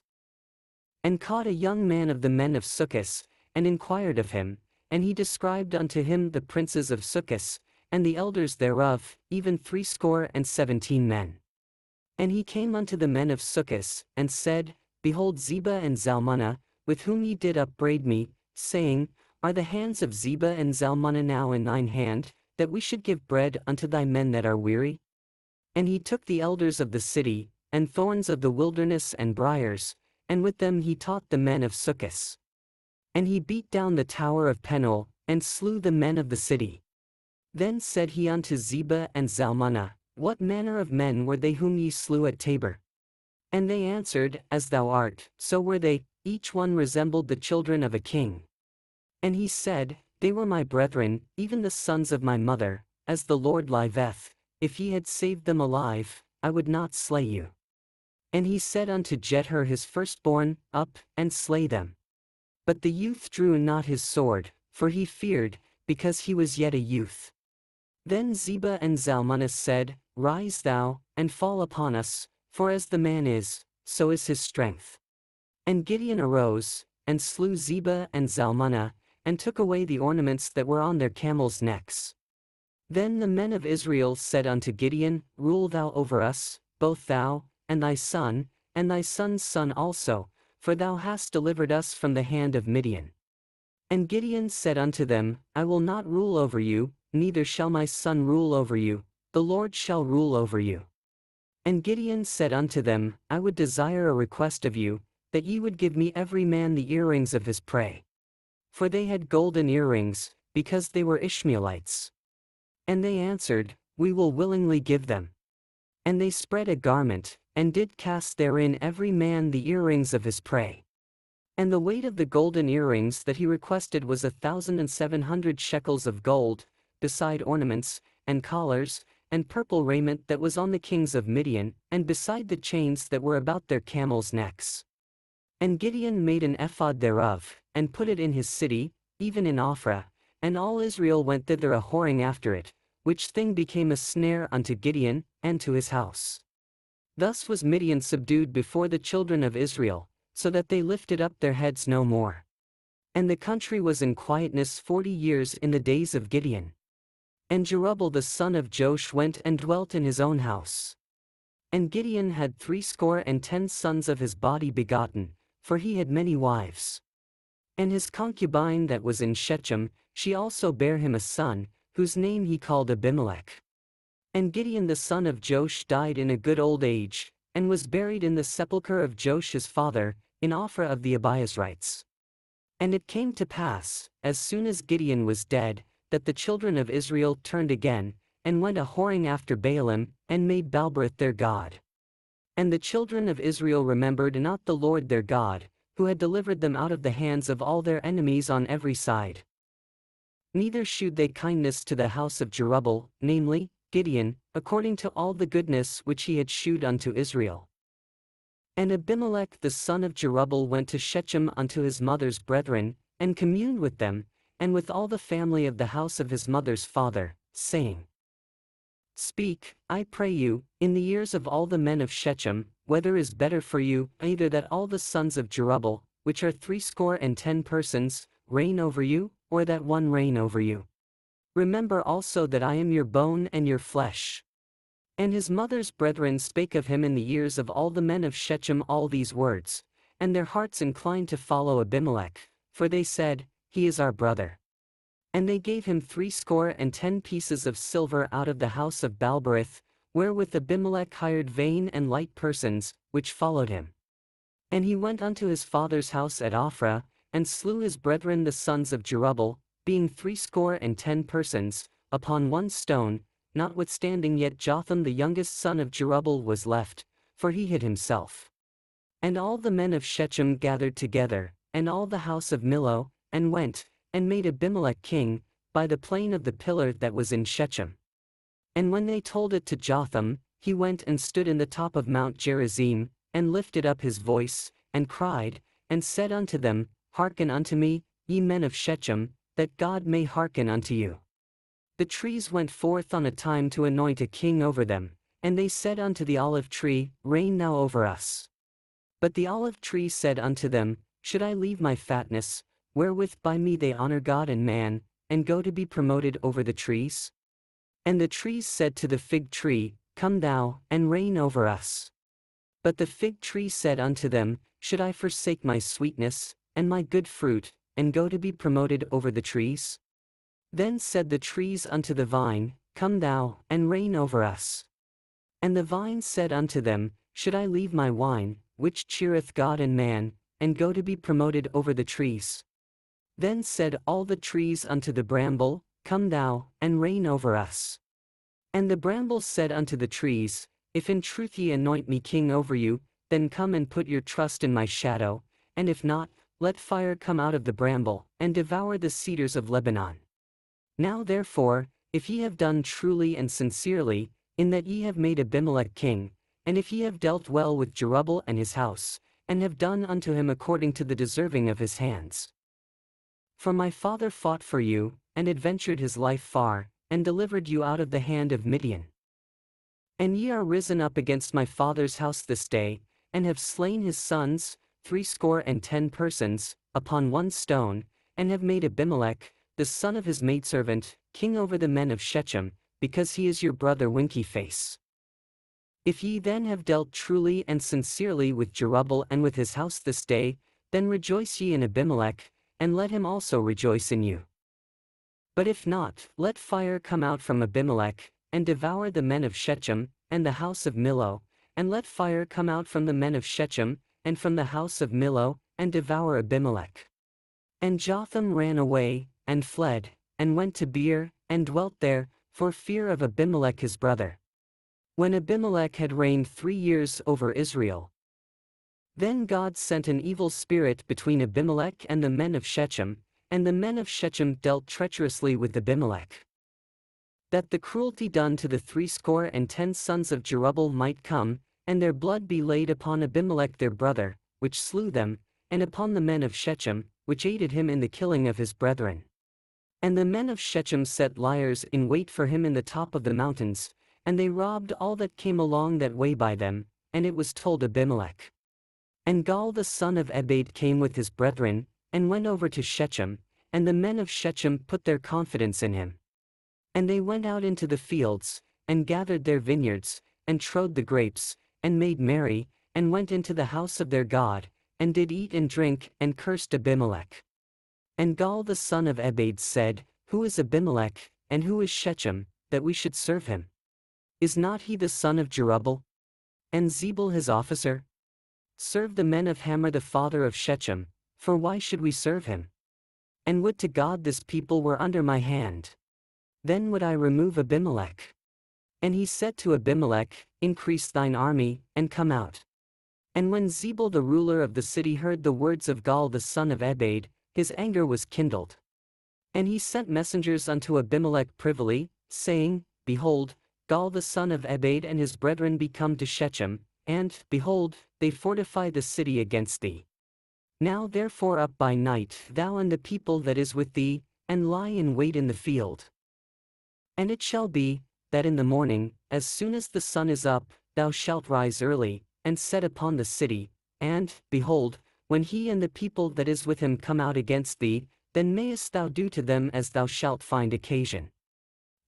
and caught a young man of the men of Succoth, and inquired of him, and he described unto him the princes of Succoth, and the elders thereof, even 70 men. And he came unto the men of Succoth, and said, Behold Zebah and Zalmunna, with whom ye did upbraid me, saying, Are the hands of Zebah and Zalmunna now in thine hand, that we should give bread unto thy men that are weary? And he took the elders of the city, and thorns of the wilderness and briars, and with them he taught the men of Succoth. And he beat down the tower of Penuel, and slew the men of the city. Then said he unto Zebah and Zalmunna, What manner of men were they whom ye slew at Tabor? And they answered, As thou art, so were they, each one resembled the children of a king. And he said, They were my brethren, even the sons of my mother, as the Lord liveth, if ye had saved them alive, I would not slay you. And he said unto Jether his firstborn, Up, and slay them. But the youth drew not his sword, for he feared, because he was yet a youth. Then Zebah and Zalmunna said, Rise thou, and fall upon us, for as the man is, so is his strength. And Gideon arose, and slew Zebah and Zalmunna, and took away the ornaments that were on their camels' necks. Then the men of Israel said unto Gideon, Rule thou over us, both thou, and thy son, and thy son's son also, for thou hast delivered us from the hand of Midian. And Gideon said unto them, I will not rule over you, neither shall my son rule over you, the Lord shall rule over you. And Gideon said unto them, I would desire a request of you, that ye would give me every man the earrings of his prey. For they had golden earrings, because they were Ishmaelites. And they answered, We will willingly give them. And they spread a garment, and did cast therein every man the earrings of his prey. And the weight of the golden earrings that he requested was 1,700 shekels of gold, beside ornaments, and collars, and purple raiment that was on the kings of Midian, and beside the chains that were about their camels' necks. And Gideon made an ephod thereof, and put it in his city, even in Ophrah, and all Israel went thither a whoring after it, which thing became a snare unto Gideon, and to his house. Thus was Midian subdued before the children of Israel, so that they lifted up their heads no more. And the country was in quietness 40 years in the days of Gideon. And Jerubbaal the son of Joash went and dwelt in his own house. And Gideon had 70 sons of his body begotten, for he had many wives. And his concubine that was in Shechem, she also bare him a son, whose name he called Abimelech. And Gideon the son of Joash died in a good old age, and was buried in the sepulchre of Joash his father, in Ophrah of the Abiezrites. And it came to pass, as soon as Gideon was dead, that the children of Israel turned again, and went a whoring after Baalim, and made Baalberith their god. And the children of Israel remembered not the Lord their God, who had delivered them out of the hands of all their enemies on every side. Neither shewed they kindness to the house of Jerubbaal, namely, Gideon, according to all the goodness which he had shewed unto Israel. And Abimelech the son of Jerubbaal went to Shechem unto his mother's brethren, and communed with them, and with all the family of the house of his mother's father, saying, Speak, I pray you, in the ears of all the men of Shechem, whether is better for you, either that all the sons of Jerubbaal, which are 70 persons, reign over you, or that one reign over you. Remember also that I am your bone and your flesh. And his mother's brethren spake of him in the ears of all the men of Shechem all these words, and their hearts inclined to follow Abimelech, for they said, He is our brother. And they gave him 70 pieces of silver out of the house of Baalberith, wherewith Abimelech hired vain and light persons, which followed him. And he went unto his father's house at Ophrah, and slew his brethren the sons of Jerubbaal, being 70 persons, upon one stone, notwithstanding yet Jotham the youngest son of Jerubbaal was left, for he hid himself. And all the men of Shechem gathered together, and all the house of Millo, and went, and made Abimelech king, by the plain of the pillar that was in Shechem. And when they told it to Jotham, he went and stood in the top of Mount Gerizim, and lifted up his voice, and cried, and said unto them, Hearken unto me, ye men of Shechem, that God may hearken unto you. The trees went forth on a time to anoint a king over them, and they said unto the olive tree, Reign thou over us. But the olive tree said unto them, Should I leave my fatness, wherewith by me they honor God and man, and go to be promoted over the trees? And the trees said to the fig tree, Come thou, and reign over us. But the fig tree said unto them, Should I forsake my sweetness, and my good fruit, and go to be promoted over the trees? Then said the trees unto the vine, Come thou, and reign over us. And the vine said unto them, Should I leave my wine, which cheereth God and man, and go to be promoted over the trees? Then said all the trees unto the bramble, Come thou, and reign over us. And the bramble said unto the trees, If in truth ye anoint me king over you, then come and put your trust in my shadow, and if not, let fire come out of the bramble, and devour the cedars of Lebanon. Now therefore, if ye have done truly and sincerely, in that ye have made Abimelech king, and if ye have dealt well with Jerubbaal and his house, and have done unto him according to the deserving of his hands. For my father fought for you, and adventured his life far, and delivered you out of the hand of Midian. And ye are risen up against my father's house this day, and have slain his sons, 70 persons, upon one stone, and have made Abimelech, the son of his maidservant, king over the men of Shechem, because he is your brother Winky Face. If ye then have dealt truly and sincerely with Jerubbaal and with his house this day, then rejoice ye in Abimelech, and let him also rejoice in you. But if not, let fire come out from Abimelech, and devour the men of Shechem, and the house of Millo, and let fire come out from the men of Shechem, and from the house of Millo, and devour Abimelech. And Jotham ran away, and fled, and went to Beer, and dwelt there, for fear of Abimelech his brother. When Abimelech had reigned 3 years over Israel, then God sent an evil spirit between Abimelech and the men of Shechem, and the men of Shechem dealt treacherously with Abimelech. That the cruelty done to the 70 sons of Jerubbaal might come, and their blood be laid upon Abimelech their brother, which slew them, and upon the men of Shechem, which aided him in the killing of his brethren. And the men of Shechem set liers in wait for him in the top of the mountains, and they robbed all that came along that way by them, and it was told Abimelech. And Gaal the son of Ebed came with his brethren, and went over to Shechem, and the men of Shechem put their confidence in him. And they went out into the fields, and gathered their vineyards, and trode the grapes, and made merry, and went into the house of their God, and did eat and drink, and cursed Abimelech. And Gaal the son of Ebed said, Who is Abimelech, and who is Shechem, that we should serve him? Is not he the son of Jerubbaal? And Zebul his officer? Serve the men of Hamor the father of Shechem, for why should we serve him? And would to God this people were under my hand. Then would I remove Abimelech. And he said to Abimelech, Increase thine army, and come out. And when Zebul the ruler of the city heard the words of Gaal the son of Ebed, his anger was kindled. And he sent messengers unto Abimelech privily, saying, Behold, Gaal the son of Ebed and his brethren be come to Shechem, and, behold, they fortify the city against thee. Now therefore up by night, thou and the people that is with thee, and lie in wait in the field. And it shall be, that in the morning, as soon as the sun is up, thou shalt rise early, and set upon the city, and, behold, when he and the people that is with him come out against thee, then mayest thou do to them as thou shalt find occasion.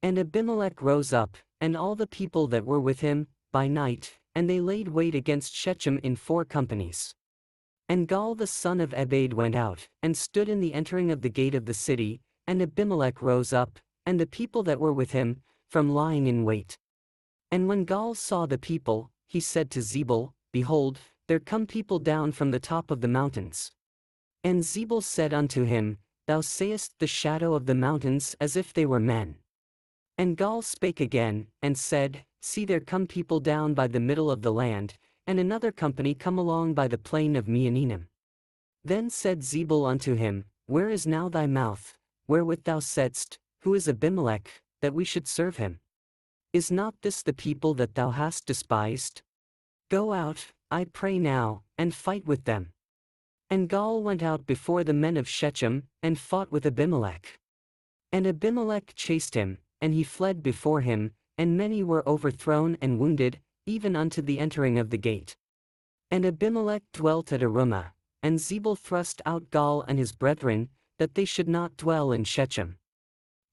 And Abimelech rose up, and all the people that were with him, by night, and they laid wait against Shechem in 4 companies. And Gaal the son of Ebed went out, and stood in the entering of the gate of the city, and Abimelech rose up, and the people that were with him, from lying in wait. And when Gaal saw the people, he said to Zebul, Behold, there come people down from the top of the mountains. And Zebul said unto him, Thou sayest the shadow of the mountains as if they were men. And Gaal spake again, and said, See, there come people down by the middle of the land, and another company come along by the plain of Meonenim. Then said Zebul unto him, Where is now thy mouth, wherewith thou saidst, Who is Abimelech, that we should serve him? Is not this the people that thou hast despised? Go out, I pray now, and fight with them. And Gaal went out before the men of Shechem, and fought with Abimelech. And Abimelech chased him, and he fled before him, and many were overthrown and wounded, even unto the entering of the gate. And Abimelech dwelt at Arumah, and Zebul thrust out Gaal and his brethren, that they should not dwell in Shechem.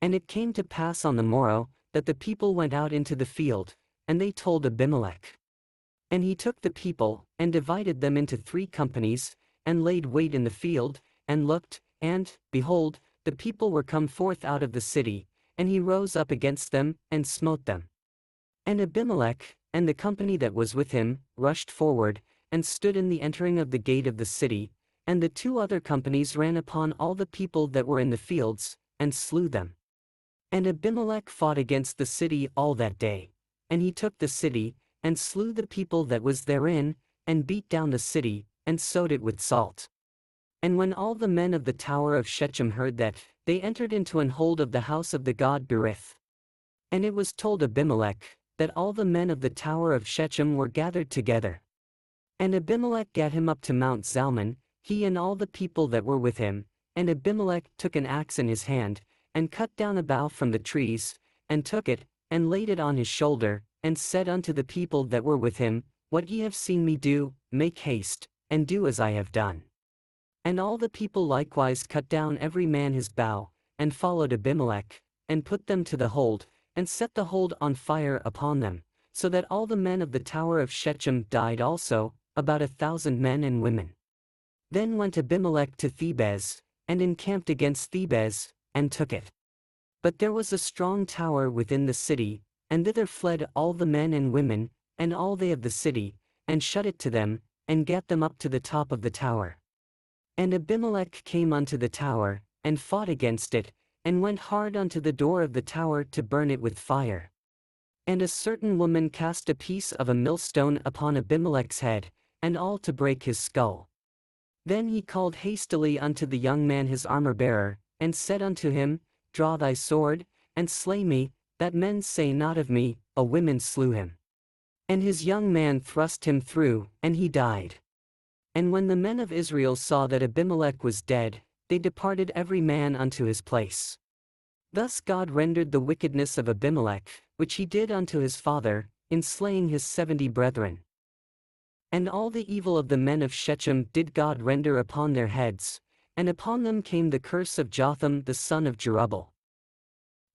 And it came to pass on the morrow, that the people went out into the field, and they told Abimelech. And he took the people, and divided them into 3 companies, and laid wait in the field, and looked, and, behold, the people were come forth out of the city, and he rose up against them, and smote them. And Abimelech, and the company that was with him, rushed forward, and stood in the entering of the gate of the city, and the 2 other companies ran upon all the people that were in the fields, and slew them. And Abimelech fought against the city all that day, and he took the city, and slew the people that was therein, and beat down the city, and sowed it with salt. And when all the men of the tower of Shechem heard that, they entered into an hold of the house of the god Berith. And it was told Abimelech, that all the men of the tower of Shechem were gathered together. And Abimelech gat him up to Mount Zalmon, he and all the people that were with him, and Abimelech took an axe in his hand, and cut down a bough from the trees, and took it, and laid it on his shoulder, and said unto the people that were with him, What ye have seen me do, make haste, and do as I have done. And all the people likewise cut down every man his bough, and followed Abimelech, and put them to the hold, and set the hold on fire upon them, so that all the men of the tower of Shechem died also, about 1,000 men and women. Then went Abimelech to Thebez, and encamped against Thebez, and took it. But there was a strong tower within the city, and thither fled all the men and women, and all they of the city, and shut it to them, and gat them up to the top of the tower. And Abimelech came unto the tower, and fought against it, and went hard unto the door of the tower to burn it with fire. And a certain woman cast a piece of a millstone upon Abimelech's head, and all to break his skull. Then he called hastily unto the young man his armor-bearer, and said unto him, Draw thy sword, and slay me, that men say not of me, A woman slew him. And his young man thrust him through, and he died. And when the men of Israel saw that Abimelech was dead, they departed every man unto his place. Thus God rendered the wickedness of Abimelech, which he did unto his father, in slaying his 70 brethren. And all the evil of the men of Shechem did God render upon their heads, and upon them came the curse of Jotham the son of Jerubbaal.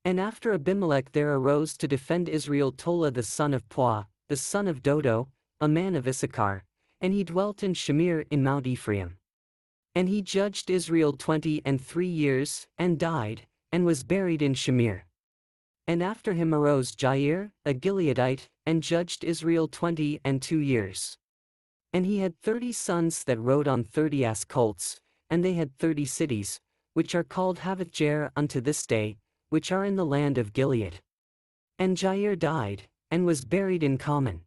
And after Abimelech there arose to defend Israel Tola the son of Puah, the son of Dodo, a man of Issachar, and he dwelt in Shamir in Mount Ephraim. And he judged Israel 23 years, and died, and was buried in Shamir. And after him arose Jair, a Gileadite, and judged Israel 22 years. And he had 30 sons that rode on 30 ass colts, and they had 30 cities, which are called Havothjair unto this day, which are in the land of Gilead. And Jair died, and was buried in common.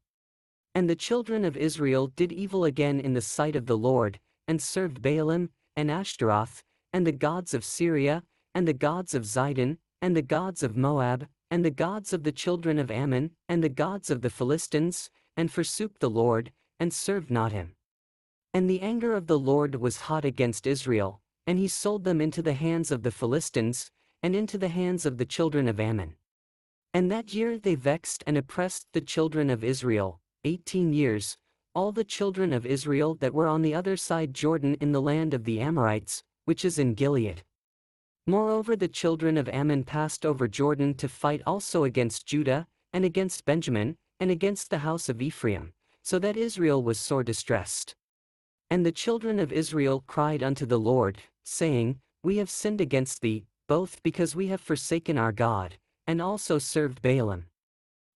And the children of Israel did evil again in the sight of the Lord, and served Baalim, and Ashtaroth, and the gods of Syria, and the gods of Zidon, and the gods of Moab, and the gods of the children of Ammon, and the gods of the Philistines, and forsook the Lord, and served not him. And the anger of the Lord was hot against Israel, and he sold them into the hands of the Philistines, and into the hands of the children of Ammon. And that year they vexed and oppressed the children of Israel, 18 years, all the children of Israel that were on the other side Jordan in the land of the Amorites, which is in Gilead. Moreover, the children of Ammon passed over Jordan to fight also against Judah, and against Benjamin, and against the house of Ephraim, so that Israel was sore distressed. And the children of Israel cried unto the Lord, saying, We have sinned against thee, both because we have forsaken our God, and also served Baalim.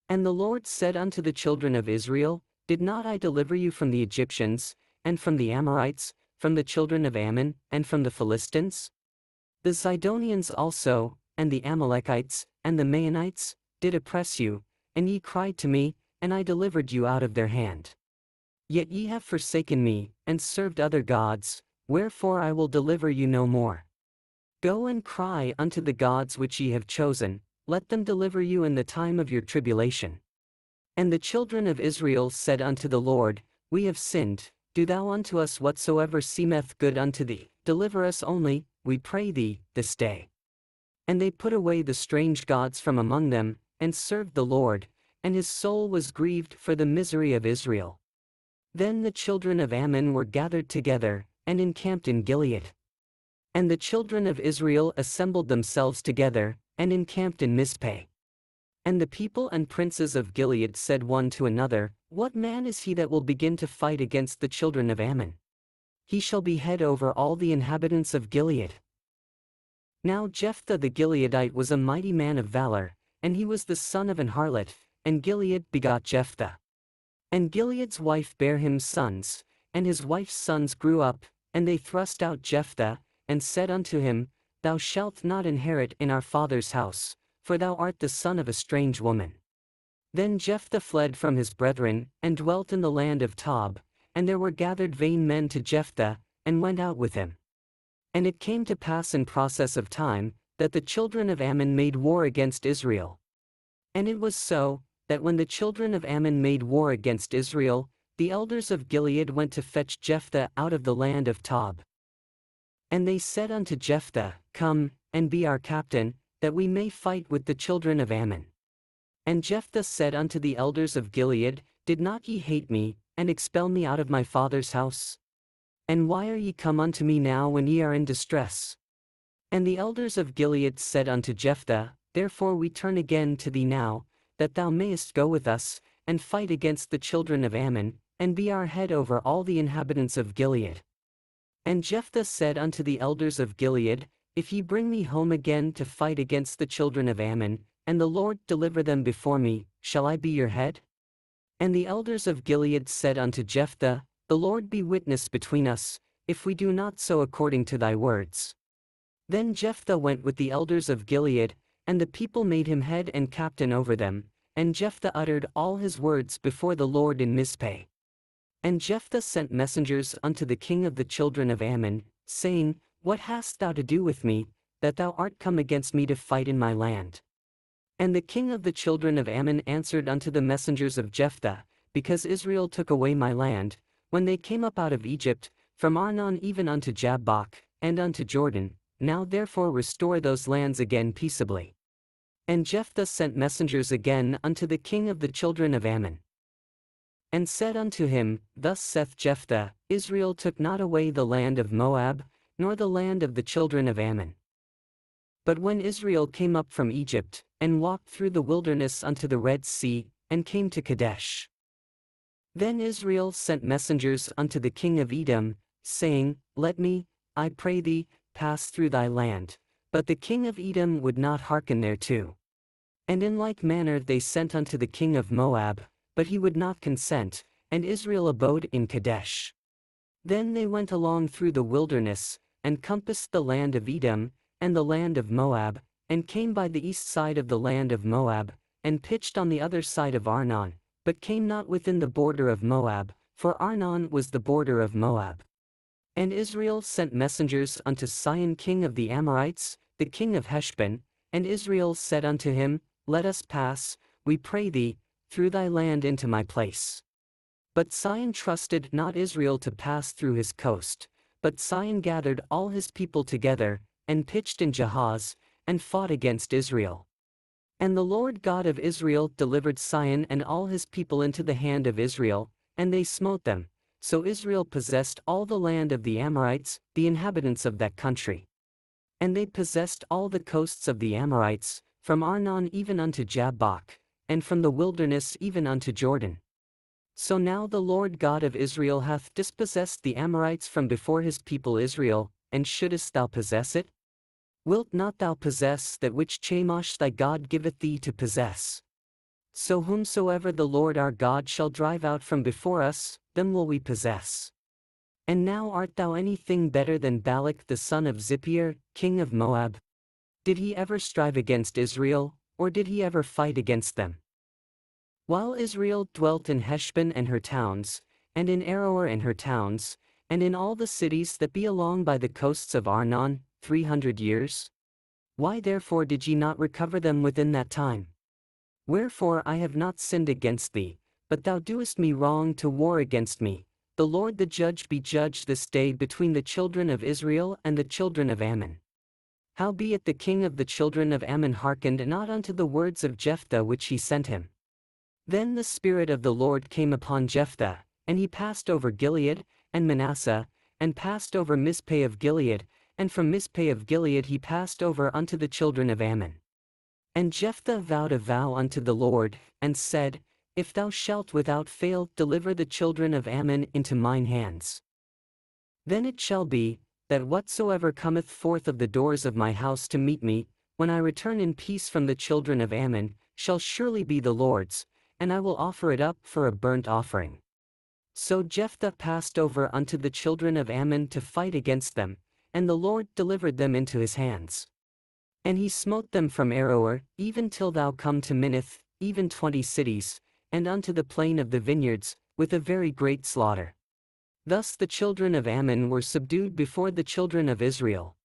And the Lord said unto the children of Israel, Did not I deliver you from the Egyptians, and from the Amorites, from the children of Ammon, and from the Philistines? The Zidonians also, and the Amalekites, and the Maonites, did oppress you, and ye cried to me, and I delivered you out of their hand. Yet ye have forsaken me, and served other gods, wherefore I will deliver you no more. Go and cry unto the gods which ye have chosen, let them deliver you in the time of your tribulation. And the children of Israel said unto the Lord, We have sinned, do thou unto us whatsoever seemeth good unto thee, deliver us only, we pray thee, this day. And they put away the strange gods from among them, and served the Lord, and his soul was grieved for the misery of Israel. Then the children of Ammon were gathered together, and encamped in Gilead. And the children of Israel assembled themselves together, and encamped in Mizpeh. And the people and princes of Gilead said one to another, What man is he that will begin to fight against the children of Ammon? He shall be head over all the inhabitants of Gilead. Now Jephthah the Gileadite was a mighty man of valor, and he was the son of an harlot, and Gilead begot Jephthah. And Gilead's wife bare him sons, and his wife's sons grew up, and they thrust out Jephthah, and said unto him, Thou shalt not inherit in our father's house, for thou art the son of a strange woman. Then Jephthah fled from his brethren, and dwelt in the land of Tob, and there were gathered vain men to Jephthah, and went out with him. And it came to pass in process of time, that the children of Ammon made war against Israel. And it was so, that when the children of Ammon made war against Israel, the elders of Gilead went to fetch Jephthah out of the land of Tob. And they said unto Jephthah, Come, and be our captain, that we may fight with the children of Ammon. And Jephthah said unto the elders of Gilead, Did not ye hate me, and expel me out of my father's house? And why are ye come unto me now when ye are in distress? And the elders of Gilead said unto Jephthah, Therefore we turn again to thee now, that thou mayest go with us, and fight against the children of Ammon, and be our head over all the inhabitants of Gilead. And Jephthah said unto the elders of Gilead, If ye bring me home again to fight against the children of Ammon, and the Lord deliver them before me, shall I be your head? And the elders of Gilead said unto Jephthah, The Lord be witness between us, if we do not so according to thy words. Then Jephthah went with the elders of Gilead, and the people made him head and captain over them, and Jephthah uttered all his words before the Lord in Mizpeh. And Jephthah sent messengers unto the king of the children of Ammon, saying, What hast thou to do with me, that thou art come against me to fight in my land? And the king of the children of Ammon answered unto the messengers of Jephthah, Because Israel took away my land, when they came up out of Egypt, from Arnon even unto Jabbok, and unto Jordan, now therefore restore those lands again peaceably. And Jephthah sent messengers again unto the king of the children of Ammon, and said unto him, Thus saith Jephthah, Israel took not away the land of Moab, nor the land of the children of Ammon. But when Israel came up from Egypt, and walked through the wilderness unto the Red Sea, and came to Kadesh, then Israel sent messengers unto the king of Edom, saying, Let me, I pray thee, pass through thy land. But the king of Edom would not hearken thereto. And in like manner they sent unto the king of Moab, but he would not consent, and Israel abode in Kadesh. Then they went along through the wilderness, and compassed the land of Edom, and the land of Moab, and came by the east side of the land of Moab, and pitched on the other side of Arnon, but came not within the border of Moab, for Arnon was the border of Moab. And Israel sent messengers unto Sihon king of the Amorites, the king of Heshbon, and Israel said unto him, Let us pass, we pray thee, through thy land into my place. But Sihon trusted not Israel to pass through his coast, but Sihon gathered all his people together, and pitched in Jahaz, and fought against Israel. And the Lord God of Israel delivered Sihon and all his people into the hand of Israel, and they smote them. So Israel possessed all the land of the Amorites, the inhabitants of that country. And they possessed all the coasts of the Amorites, from Arnon even unto Jabbok, and from the wilderness even unto Jordan. So now the Lord God of Israel hath dispossessed the Amorites from before his people Israel, and shouldest thou possess it? Wilt not thou possess that which Chemosh thy God giveth thee to possess? So whomsoever the Lord our God shall drive out from before us, them will we possess. And now art thou anything better than Balak the son of Zippor, king of Moab? Did he ever strive against Israel, or did he ever fight against them? While Israel dwelt in Heshbon and her towns, and in Aroer and her towns, and in all the cities that be along by the coasts of Arnon, 300 years? Why therefore did ye not recover them within that time? Wherefore I have not sinned against thee, but thou doest me wrong to war against me. The Lord the judge be judged this day between the children of Israel and the children of Ammon. Howbeit the king of the children of Ammon hearkened not unto the words of Jephthah which he sent him. Then the Spirit of the Lord came upon Jephthah, and he passed over Gilead, and Manasseh, and passed over Mizpeh of Gilead, and from Mizpeh of Gilead he passed over unto the children of Ammon. And Jephthah vowed a vow unto the Lord, and said, If thou shalt without fail deliver the children of Ammon into mine hands, then it shall be, that whatsoever cometh forth of the doors of my house to meet me, when I return in peace from the children of Ammon, shall surely be the Lord's, and I will offer it up for a burnt offering. So Jephthah passed over unto the children of Ammon to fight against them, and the Lord delivered them into his hands. And he smote them from Aroer, even till thou come to Minnith, even 20 cities, and unto the plain of the vineyards, with a very great slaughter. Thus the children of Ammon were subdued before the children of Israel.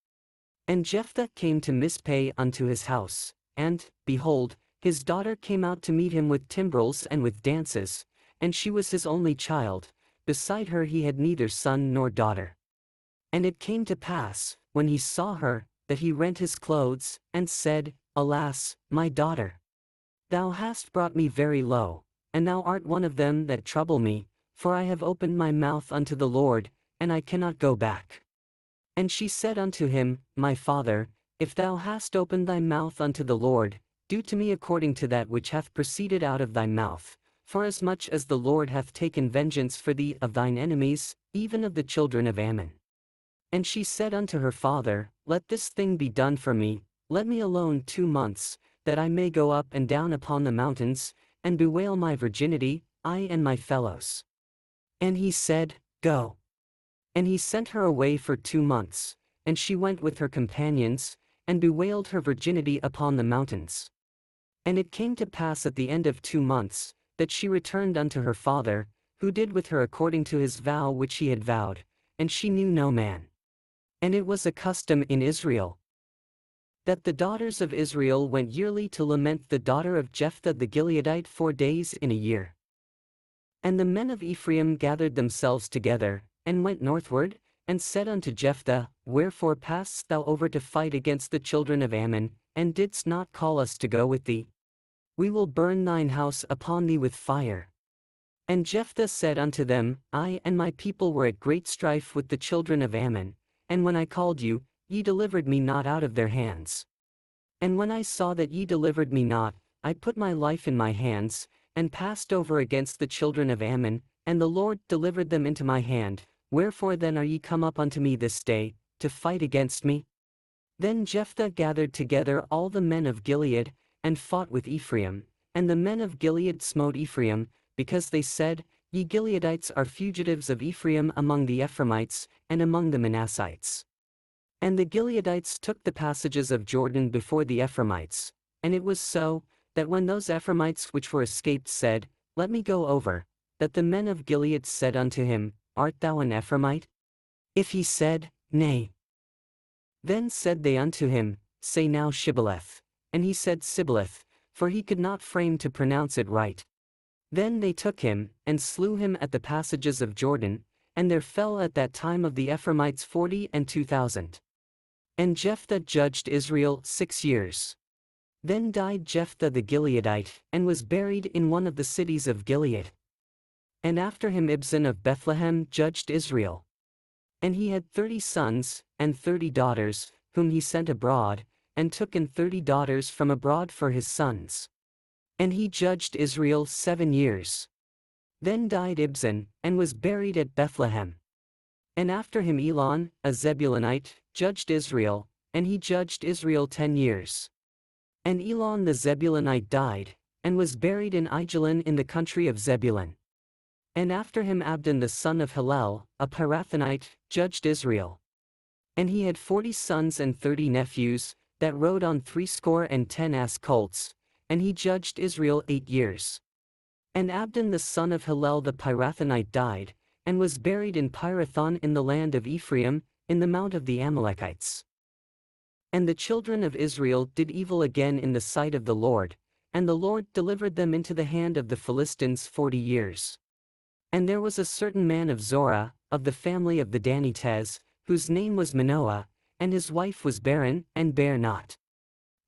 And Jephthah came to Mizpeh unto his house, and, behold, his daughter came out to meet him with timbrels and with dances, and she was his only child, beside her he had neither son nor daughter. And it came to pass, when he saw her, that he rent his clothes, and said, Alas, my daughter! Thou hast brought me very low, and thou art one of them that trouble me, for I have opened my mouth unto the Lord, and I cannot go back. And she said unto him, My father, if thou hast opened thy mouth unto the Lord, do to me according to that which hath proceeded out of thy mouth, forasmuch as the Lord hath taken vengeance for thee of thine enemies, even of the children of Ammon. And she said unto her father, Let this thing be done for me, let me alone 2 months, that I may go up and down upon the mountains, and bewail my virginity, I and my fellows. And he said, Go. And he sent her away for 2 months, and she went with her companions, and bewailed her virginity upon the mountains. And it came to pass at the end of 2 months, that she returned unto her father, who did with her according to his vow which he had vowed, and she knew no man. And it was a custom in Israel, that the daughters of Israel went yearly to lament the daughter of Jephthah the Gileadite 4 days in a year. And the men of Ephraim gathered themselves together, and went northward, and said unto Jephthah, Wherefore passedst thou over to fight against the children of Ammon, and didst not call us to go with thee? We will burn thine house upon thee with fire. And Jephthah said unto them, I and my people were at great strife with the children of Ammon, and when I called you, ye delivered me not out of their hands. And when I saw that ye delivered me not, I put my life in my hands, and passed over against the children of Ammon, and the Lord delivered them into my hand. Wherefore then are ye come up unto me this day, to fight against me? Then Jephthah gathered together all the men of Gilead, and fought with Ephraim, and the men of Gilead smote Ephraim, because they said, Ye Gileadites are fugitives of Ephraim among the Ephraimites, and among the Manassites. And the Gileadites took the passages of Jordan before the Ephraimites, and it was so, that when those Ephraimites which were escaped said, Let me go over, that the men of Gilead said unto him, Art thou an Ephraimite? If he said, Nay. Then said they unto him, Say now Shibboleth. And he said Sibboleth, for he could not frame to pronounce it right. Then they took him, and slew him at the passages of Jordan, and there fell at that time of the Ephraimites 42,000. And Jephthah judged Israel 6 years. Then died Jephthah the Gileadite, and was buried in one of the cities of Gilead. And after him Ibzan of Bethlehem judged Israel. And he had 30 sons, and 30 daughters, whom he sent abroad, and took in 30 daughters from abroad for his sons. And he judged Israel 7 years. Then died Ibzan, and was buried at Bethlehem. And after him Elon, a Zebulunite, judged Israel, and he judged Israel 10 years. And Elon the Zebulunite died, and was buried in Aijalon in the country of Zebulun. And after him Abdon the son of Hillel, a Pirathonite, judged Israel. And he had 40 sons and 30 nephews, that rode on 70 ass colts, and he judged Israel 8 years. And Abdon the son of Hillel the Pirathonite died, and was buried in Pirathon in the land of Ephraim, in the mount of the Amalekites. And the children of Israel did evil again in the sight of the Lord, and the Lord delivered them into the hand of the Philistines 40 years. And there was a certain man of Zorah, of the family of the Danites, whose name was Manoah, and his wife was barren, and bare not.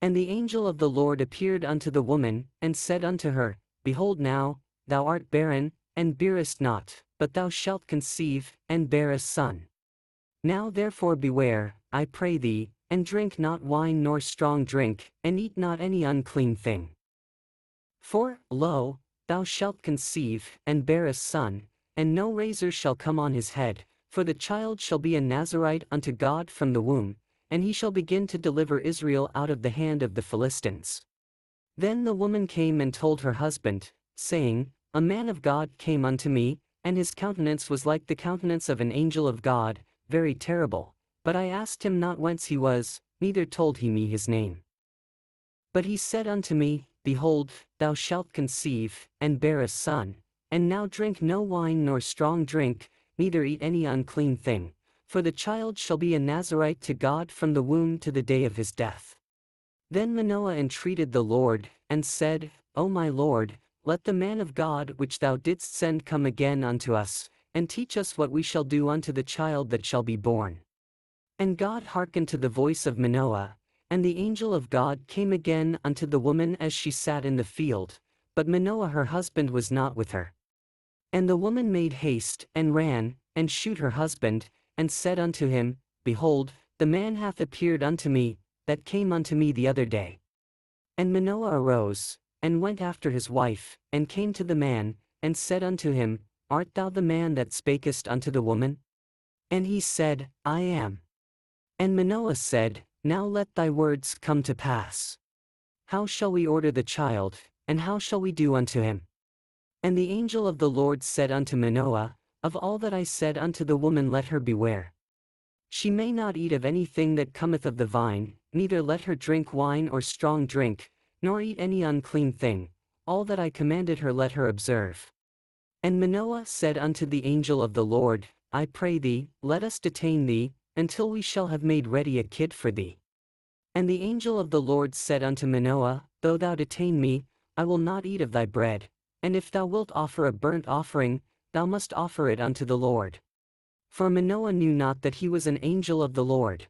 And the angel of the Lord appeared unto the woman, and said unto her, Behold now, thou art barren, and bearest not, but thou shalt conceive, and bear a son. Now therefore beware, I pray thee, and drink not wine nor strong drink, and eat not any unclean thing. For, lo, thou shalt conceive, and bear a son, and no razor shall come on his head, for the child shall be a Nazarite unto God from the womb, and he shall begin to deliver Israel out of the hand of the Philistines. Then the woman came and told her husband, saying, A man of God came unto me, and his countenance was like the countenance of an angel of God, very terrible, but I asked him not whence he was, neither told he me his name. But he said unto me, Behold, thou shalt conceive, and bear a son, and now drink no wine nor strong drink, neither eat any unclean thing, for the child shall be a Nazarite to God from the womb to the day of his death. Then Manoah entreated the Lord, and said, O my Lord, let the man of God which thou didst send come again unto us, and teach us what we shall do unto the child that shall be born. And God hearkened to the voice of Manoah, and the angel of God came again unto the woman as she sat in the field, but Manoah her husband was not with her. And the woman made haste, and ran, and shewed her husband, and said unto him, Behold, the man hath appeared unto me, that came unto me the other day. And Manoah arose, and went after his wife, and came to the man, and said unto him, Art thou the man that spakest unto the woman? And he said, I am. And Manoah said, Now let thy words come to pass. How shall we order the child, and how shall we do unto him? And the angel of the Lord said unto Manoah, Of all that I said unto the woman let her beware. She may not eat of anything that cometh of the vine, neither let her drink wine or strong drink, nor eat any unclean thing, all that I commanded her let her observe. And Manoah said unto the angel of the Lord, I pray thee, let us detain thee, until we shall have made ready a kid for thee. And the angel of the Lord said unto Manoah, Though thou detain me, I will not eat of thy bread, and if thou wilt offer a burnt offering, thou must offer it unto the Lord. For Manoah knew not that he was an angel of the Lord.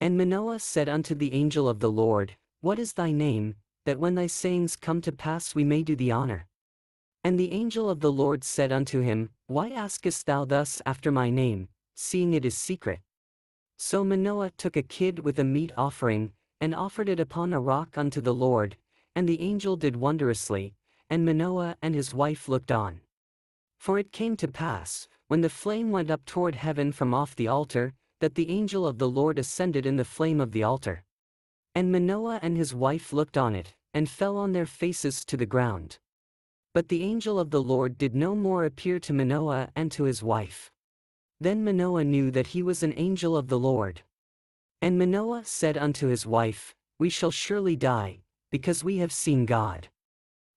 And Manoah said unto the angel of the Lord, What is thy name, that when thy sayings come to pass we may do thee honor? And the angel of the Lord said unto him, Why askest thou thus after my name, seeing it is secret? So Manoah took a kid with a meat offering, and offered it upon a rock unto the Lord, and the angel did wondrously, and Manoah and his wife looked on. For it came to pass, when the flame went up toward heaven from off the altar, that the angel of the Lord ascended in the flame of the altar. And Manoah and his wife looked on it, and fell on their faces to the ground. But the angel of the Lord did no more appear to Manoah and to his wife. Then Manoah knew that he was an angel of the Lord. And Manoah said unto his wife, We shall surely die, because we have seen God."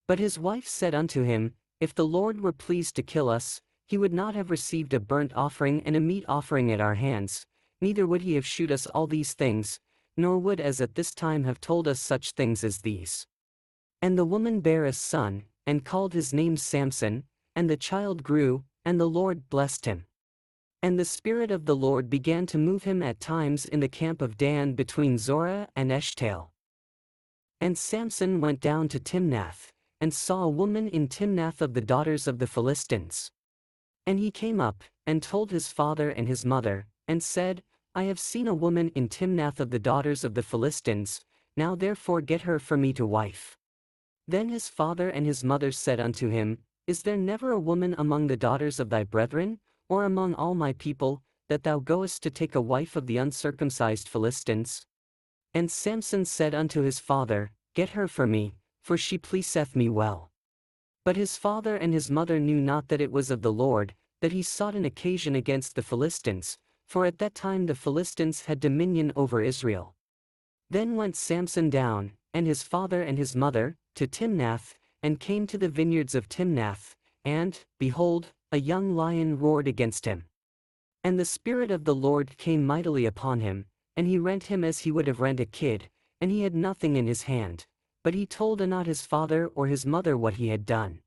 But his wife said unto him, "If the Lord were pleased to kill us, he would not have received a burnt offering and a meat offering at our hands, neither would he have shewed us all these things, nor would as at this time have told us such things as these." And the woman bare a son, and called his name Samson, and the child grew, and the Lord blessed him. And the Spirit of the Lord began to move him at times in the camp of Dan between Zorah and Eshtaol. And Samson went down to Timnath, and saw a woman in Timnath of the daughters of the Philistines. And he came up, and told his father and his mother, and said, "I have seen a woman in Timnath of the daughters of the Philistines, now therefore get her for me to wife." Then his father and his mother said unto him, "Is there never a woman among the daughters of thy brethren, or among all my people, that thou goest to take a wife of the uncircumcised Philistines?" And Samson said unto his father, "Get her for me, for she pleaseth me well." But his father and his mother knew not that it was of the Lord, that he sought an occasion against the Philistines, for at that time the Philistines had dominion over Israel. Then went Samson down, and his father and his mother, to Timnath, and came to the vineyards of Timnath, and, behold, a young lion roared against him. And the Spirit of the Lord came mightily upon him, and he rent him as he would have rent a kid, and he had nothing in his hand, but he told not his father or his mother what he had done.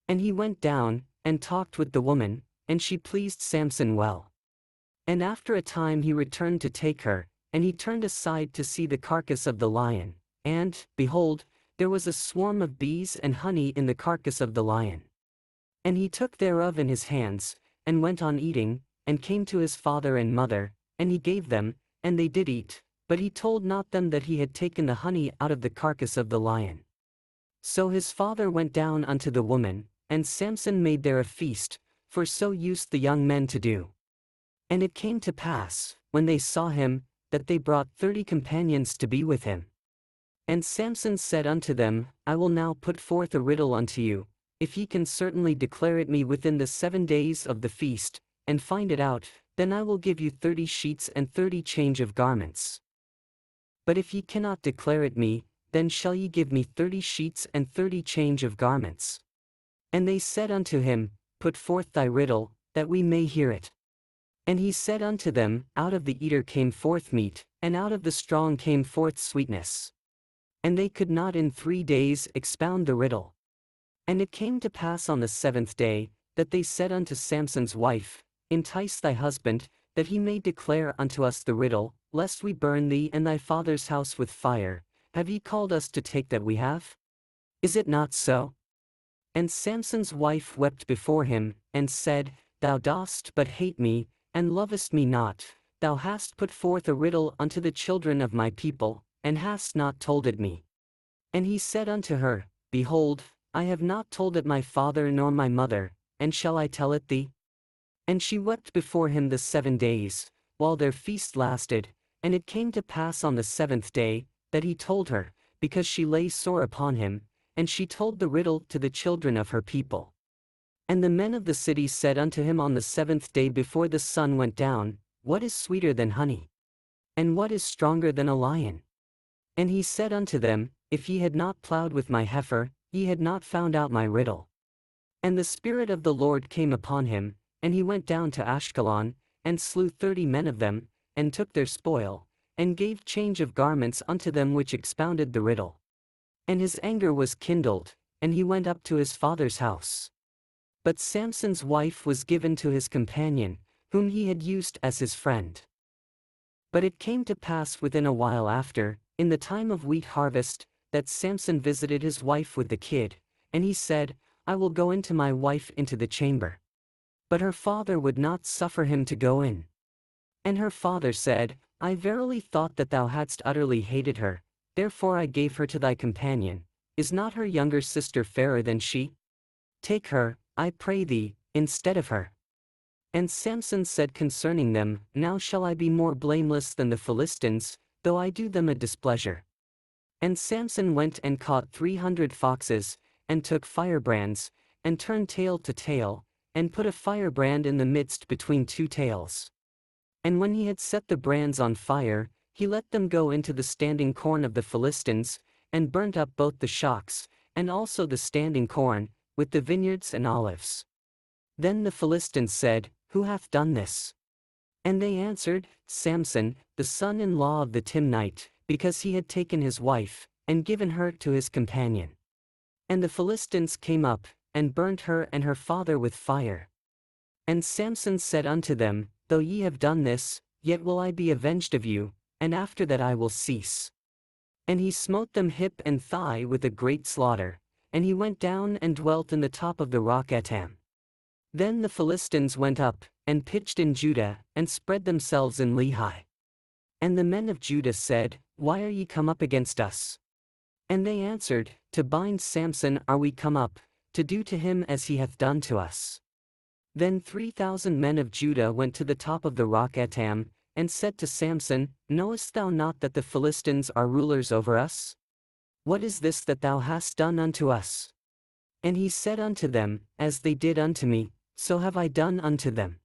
And he went down, and talked with the woman, and she pleased Samson well. And after a time he returned to take her, and he turned aside to see the carcass of the lion, and, behold, there was a swarm of bees and honey in the carcass of the lion. And he took thereof in his hands, and went on eating, and came to his father and mother, and he gave them, and they did eat, but he told not them that he had taken the honey out of the carcass of the lion. So his father went down unto the woman, and Samson made there a feast, for so used the young men to do. And it came to pass, when they saw him, that they brought 30 companions to be with him. And Samson said unto them, "I will now put forth a riddle unto you, if ye can certainly declare it me within the 7 days of the feast, and find it out, then I will give you 30 sheets and 30 change of garments. But if ye cannot declare it me, then shall ye give me 30 sheets and 30 change of garments." And they said unto him, "Put forth thy riddle, that we may hear it." And he said unto them, "Out of the eater came forth meat, and out of the strong came forth sweetness." And they could not in 3 days expound the riddle. And it came to pass on the 7th day, that they said unto Samson's wife, "Entice thy husband, that he may declare unto us the riddle, lest we burn thee and thy father's house with fire. Have ye called us to take that we have? Is it not so?" And Samson's wife wept before him, and said, "Thou dost but hate me, and lovest me not. Thou hast put forth a riddle unto the children of my people, and hast not told it me." And he said unto her, "Behold, I have not told it my father nor my mother, and shall I tell it thee?" And she wept before him the 7 days, while their feast lasted, and it came to pass on the 7th day, that he told her, because she lay sore upon him, and she told the riddle to the children of her people. And the men of the city said unto him on the 7th day before the sun went down, "What is sweeter than honey? And what is stronger than a lion?" And he said unto them, "If ye had not plowed with my heifer, ye had not found out my riddle." And the Spirit of the Lord came upon him, and he went down to Ashkelon, and slew 30 men of them, and took their spoil, and gave change of garments unto them which expounded the riddle. And his anger was kindled, and he went up to his father's house. But Samson's wife was given to his companion, whom he had used as his friend. But it came to pass within a while after, in the time of wheat harvest, that Samson visited his wife with the kid, and he said, "I will go into my wife into the chamber." But her father would not suffer him to go in. And her father said, "I verily thought that thou hadst utterly hated her, therefore I gave her to thy companion. Is not her younger sister fairer than she? Take her, I pray thee, instead of her." And Samson said concerning them, "Now shall I be more blameless than the Philistines, though I do them a displeasure." And Samson went and caught 300 foxes, and took firebrands, and turned tail to tail, and put a firebrand in the midst between 2 tails. And when he had set the brands on fire, he let them go into the standing corn of the Philistines, and burnt up both the shocks, and also the standing corn, with the vineyards and olives. Then the Philistines said, Who hath done this? And they answered, Samson, the son-in-law of the Timnite, because he had taken his wife, and given her to his companion. And the Philistines came up, and burnt her and her father with fire. And Samson said unto them, Though ye have done this, yet will I be avenged of you, and after that I will cease. And he smote them hip and thigh with a great slaughter, and he went down and dwelt in the top of the rock Etam. Then the Philistines went up, and pitched in Judah, and spread themselves in Lehi. And the men of Judah said, Why are ye come up against us? And they answered, To bind Samson are we come up, to do to him as he hath done to us. Then 3,000 men of Judah went to the top of the rock Etam, and said to Samson, Knowest thou not that the Philistines are rulers over us? What is this that thou hast done unto us? And he said unto them, As they did unto me, so have I done unto them.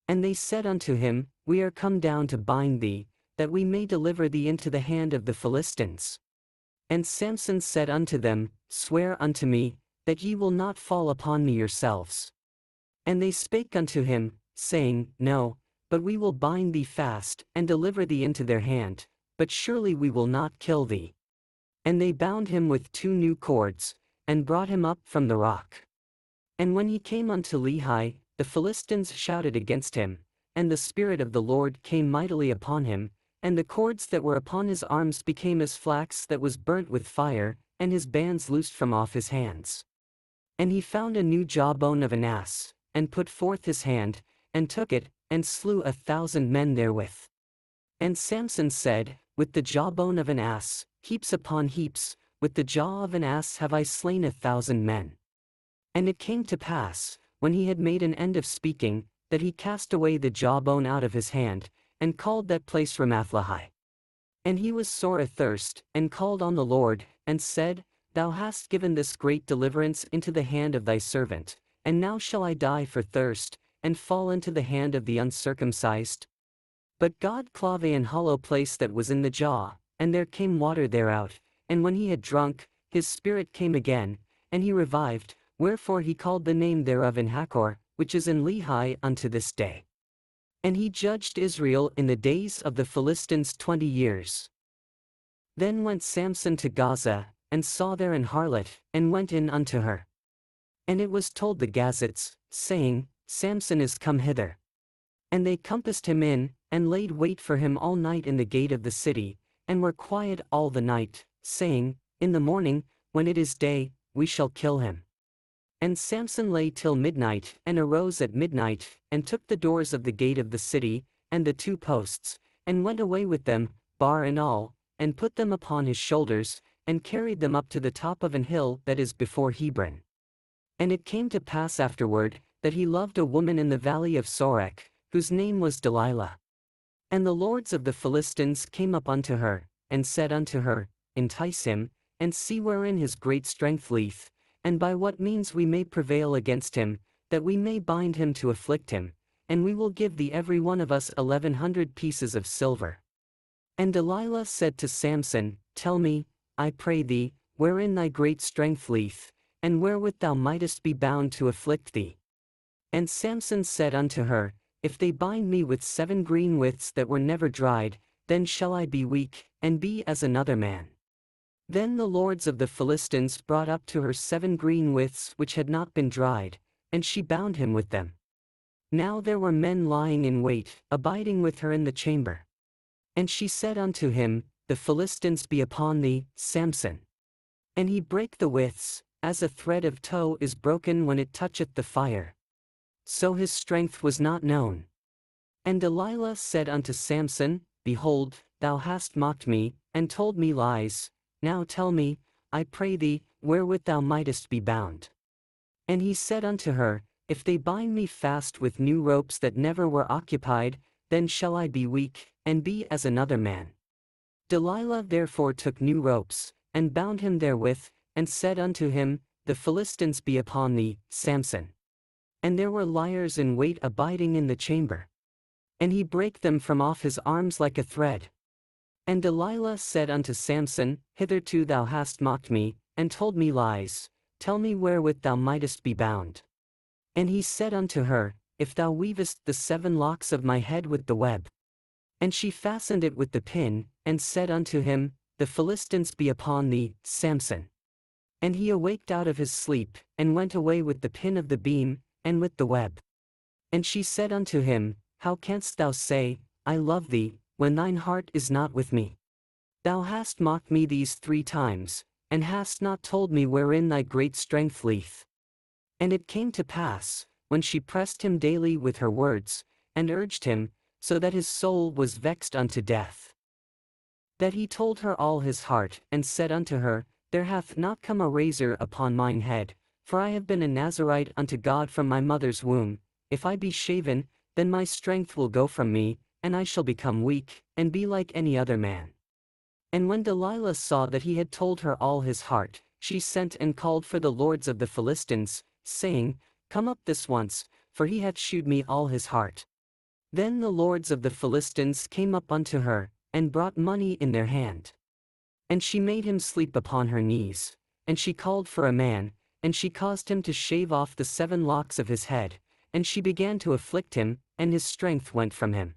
And they said unto him, We are come down to bind thee, that we may deliver thee into the hand of the Philistines. And Samson said unto them, Swear unto me, that ye will not fall upon me yourselves. And they spake unto him, saying, No, but we will bind thee fast, and deliver thee into their hand, but surely we will not kill thee. And they bound him with 2 new cords, and brought him up from the rock. And when he came unto Lehi, the Philistines shouted against him, and the Spirit of the Lord came mightily upon him, and the cords that were upon his arms became as flax that was burnt with fire, and his bands loosed from off his hands. And he found a new jawbone of an ass, and put forth his hand, and took it, and slew 1,000 men therewith. And Samson said, With the jawbone of an ass, heaps upon heaps, with the jaw of an ass have I slain 1,000 men. And it came to pass, when he had made an end of speaking, that he cast away the jawbone out of his hand, and called that place Ramathlehi. And he was sore athirst, and called on the Lord, and said, Thou hast given this great deliverance into the hand of thy servant, and now shall I die for thirst, and fall into the hand of the uncircumcised? But God clave an hollow place that was in the jaw, and there came water thereout, and when he had drunk, his spirit came again, and he revived, wherefore he called the name thereof En-hakkore, which is in Lehi unto this day. And he judged Israel in the days of the Philistines 20 years. Then went Samson to Gaza, and saw there an harlot, and went in unto her. And it was told the Gazites, saying, Samson is come hither. And they compassed him in, and laid wait for him all night in the gate of the city, and were quiet all the night, saying, In the morning, when it is day, we shall kill him. And Samson lay till midnight, and arose at midnight, and took the doors of the gate of the city, and the 2 posts, and went away with them, bar and all, and put them upon his shoulders, and carried them up to the top of an hill that is before Hebron. And it came to pass afterward, that he loved a woman in the valley of Sorek, whose name was Delilah. And the lords of the Philistines came up unto her, and said unto her, Entice him, and see wherein his great strength lieth, and by what means we may prevail against him, that we may bind him to afflict him, and we will give thee every one of us 1,100 pieces of silver. And Delilah said to Samson, Tell me, I pray thee, wherein thy great strength lieth, and wherewith thou mightest be bound to afflict thee. And Samson said unto her, If they bind me with 7 green withs that were never dried, then shall I be weak, and be as another man. Then the lords of the Philistines brought up to her 7 green withs which had not been dried, and she bound him with them. Now there were men lying in wait, abiding with her in the chamber. And she said unto him, The Philistines be upon thee, Samson. And he brake the withs, as a thread of tow is broken when it toucheth the fire. So his strength was not known. And Delilah said unto Samson, Behold, thou hast mocked me, and told me lies. Now tell me, I pray thee, wherewith thou mightest be bound. And he said unto her, If they bind me fast with new ropes that never were occupied, then shall I be weak, and be as another man. Delilah therefore took new ropes, and bound him therewith, and said unto him, The Philistines be upon thee, Samson. And there were liers in wait abiding in the chamber. And he brake them from off his arms like a thread. And Delilah said unto Samson, Hitherto thou hast mocked me, and told me lies, tell me wherewith thou mightest be bound. And he said unto her, If thou weavest the 7 locks of my head with the web. And she fastened it with the pin, and said unto him, The Philistines be upon thee, Samson. And he awaked out of his sleep, and went away with the pin of the beam, and with the web. And she said unto him, How canst thou say, I love thee, when thine heart is not with me? Thou hast mocked me these 3 times, and hast not told me wherein thy great strength lieth. And it came to pass, when she pressed him daily with her words, and urged him, so that his soul was vexed unto death, that he told her all his heart, and said unto her, There hath not come a razor upon mine head, for I have been a Nazarite unto God from my mother's womb. If I be shaven, then my strength will go from me, and I shall become weak, and be like any other man. And when Delilah saw that he had told her all his heart, she sent and called for the lords of the Philistines, saying, Come up this once, for he hath shewed me all his heart. Then the lords of the Philistines came up unto her, and brought money in their hand. And she made him sleep upon her knees, and she called for a man, and she caused him to shave off the 7 locks of his head, and she began to afflict him, and his strength went from him.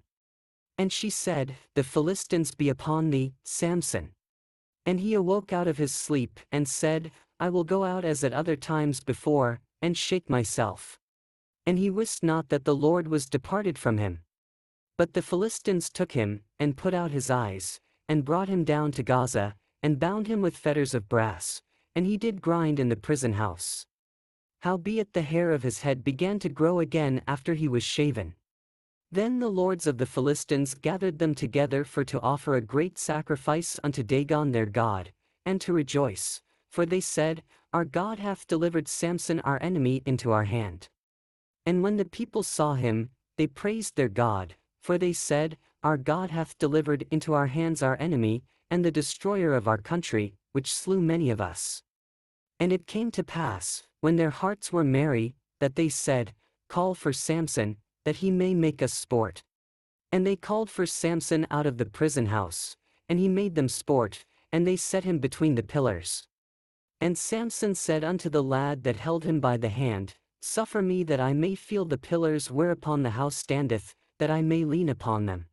And she said, The Philistines be upon thee, Samson. And he awoke out of his sleep, and said, I will go out as at other times before, and shake myself. And he wist not that the Lord was departed from him. But the Philistines took him, and put out his eyes, and brought him down to Gaza, and bound him with fetters of brass, and he did grind in the prison house. Howbeit the hair of his head began to grow again after he was shaven. Then the lords of the Philistines gathered them together for to offer a great sacrifice unto Dagon their god, and to rejoice, for they said, Our God hath delivered Samson our enemy into our hand. And when the people saw him, they praised their God, for they said, Our God hath delivered into our hands our enemy, and the destroyer of our country, which slew many of us. And it came to pass, when their hearts were merry, that they said, Call for Samson, that he may make us sport. And they called for Samson out of the prison house, and he made them sport, and they set him between the pillars. And Samson said unto the lad that held him by the hand, Suffer me that I may feel the pillars whereupon the house standeth, that I may lean upon them.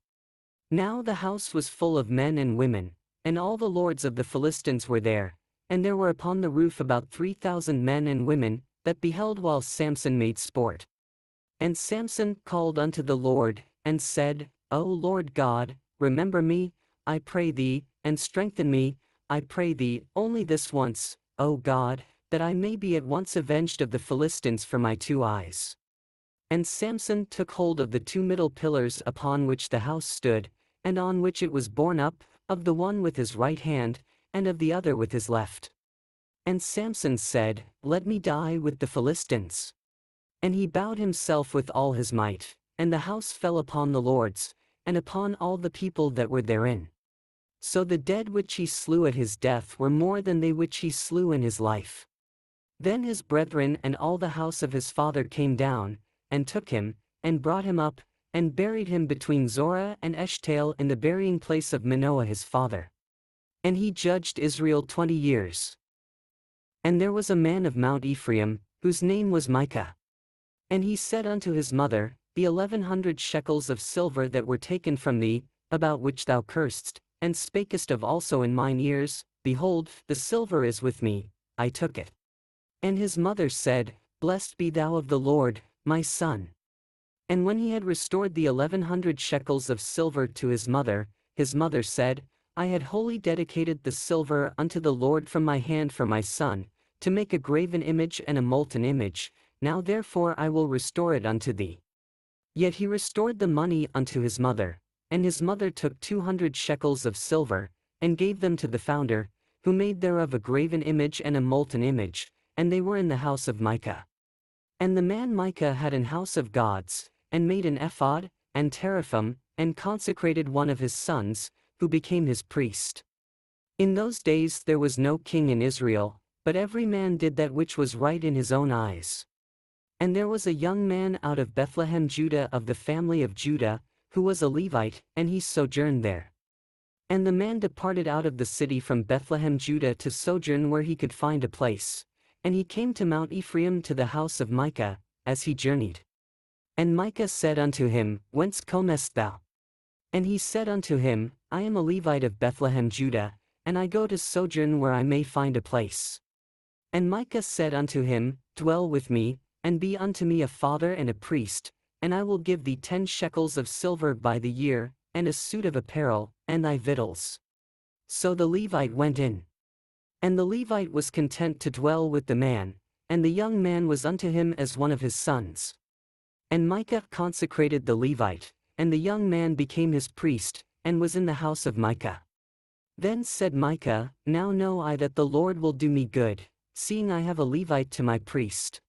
Now the house was full of men and women, and all the lords of the Philistines were there, and there were upon the roof about 3,000 men and women, that beheld while Samson made sport. And Samson called unto the Lord, and said, O Lord God, remember me, I pray thee, and strengthen me, I pray thee, only this once, O God, that I may be at once avenged of the Philistines for my 2 eyes. And Samson took hold of the 2 middle pillars upon which the house stood, and on which it was borne up, of the one with his right hand, and of the other with his left. And Samson said, Let me die with the Philistines. And he bowed himself with all his might, and the house fell upon the lords, and upon all the people that were therein. So the dead which he slew at his death were more than they which he slew in his life. Then his brethren and all the house of his father came down, and took him, and brought him up, and buried him between Zorah and Eshtaol in the burying place of Manoah his father. And he judged Israel 20 years. And there was a man of Mount Ephraim, whose name was Micah. And he said unto his mother, The 1,100 shekels of silver that were taken from thee, about which thou cursedst, and spakest of also in mine ears, behold, the silver is with me, I took it. And his mother said, Blessed be thou of the Lord, my son. And when he had restored the 1,100 shekels of silver to his mother said, I had wholly dedicated the silver unto the Lord from my hand for my son, to make a graven image and a molten image, now therefore I will restore it unto thee. Yet he restored the money unto his mother, and his mother took 200 shekels of silver, and gave them to the founder, who made thereof a graven image and a molten image, and they were in the house of Micah. And the man Micah had an house of gods, and made an ephod, and teraphim, and consecrated one of his sons, who became his priest. In those days there was no king in Israel, but every man did that which was right in his own eyes. And there was a young man out of Bethlehem Judah of the family of Judah, who was a Levite, and he sojourned there. And the man departed out of the city from Bethlehem Judah to sojourn where he could find a place. And he came to Mount Ephraim to the house of Micah, as he journeyed. And Micah said unto him, Whence comest thou? And he said unto him, I am a Levite of Bethlehem Judah, and I go to sojourn where I may find a place. And Micah said unto him, Dwell with me, and be unto me a father and a priest, and I will give thee 10 shekels of silver by the year, and a suit of apparel, and thy victuals. So the Levite went in. And the Levite was content to dwell with the man, and the young man was unto him as one of his sons. And Micah consecrated the Levite, and the young man became his priest, and was in the house of Micah. Then said Micah, Now know I that the Lord will do me good, seeing I have a Levite to my priest.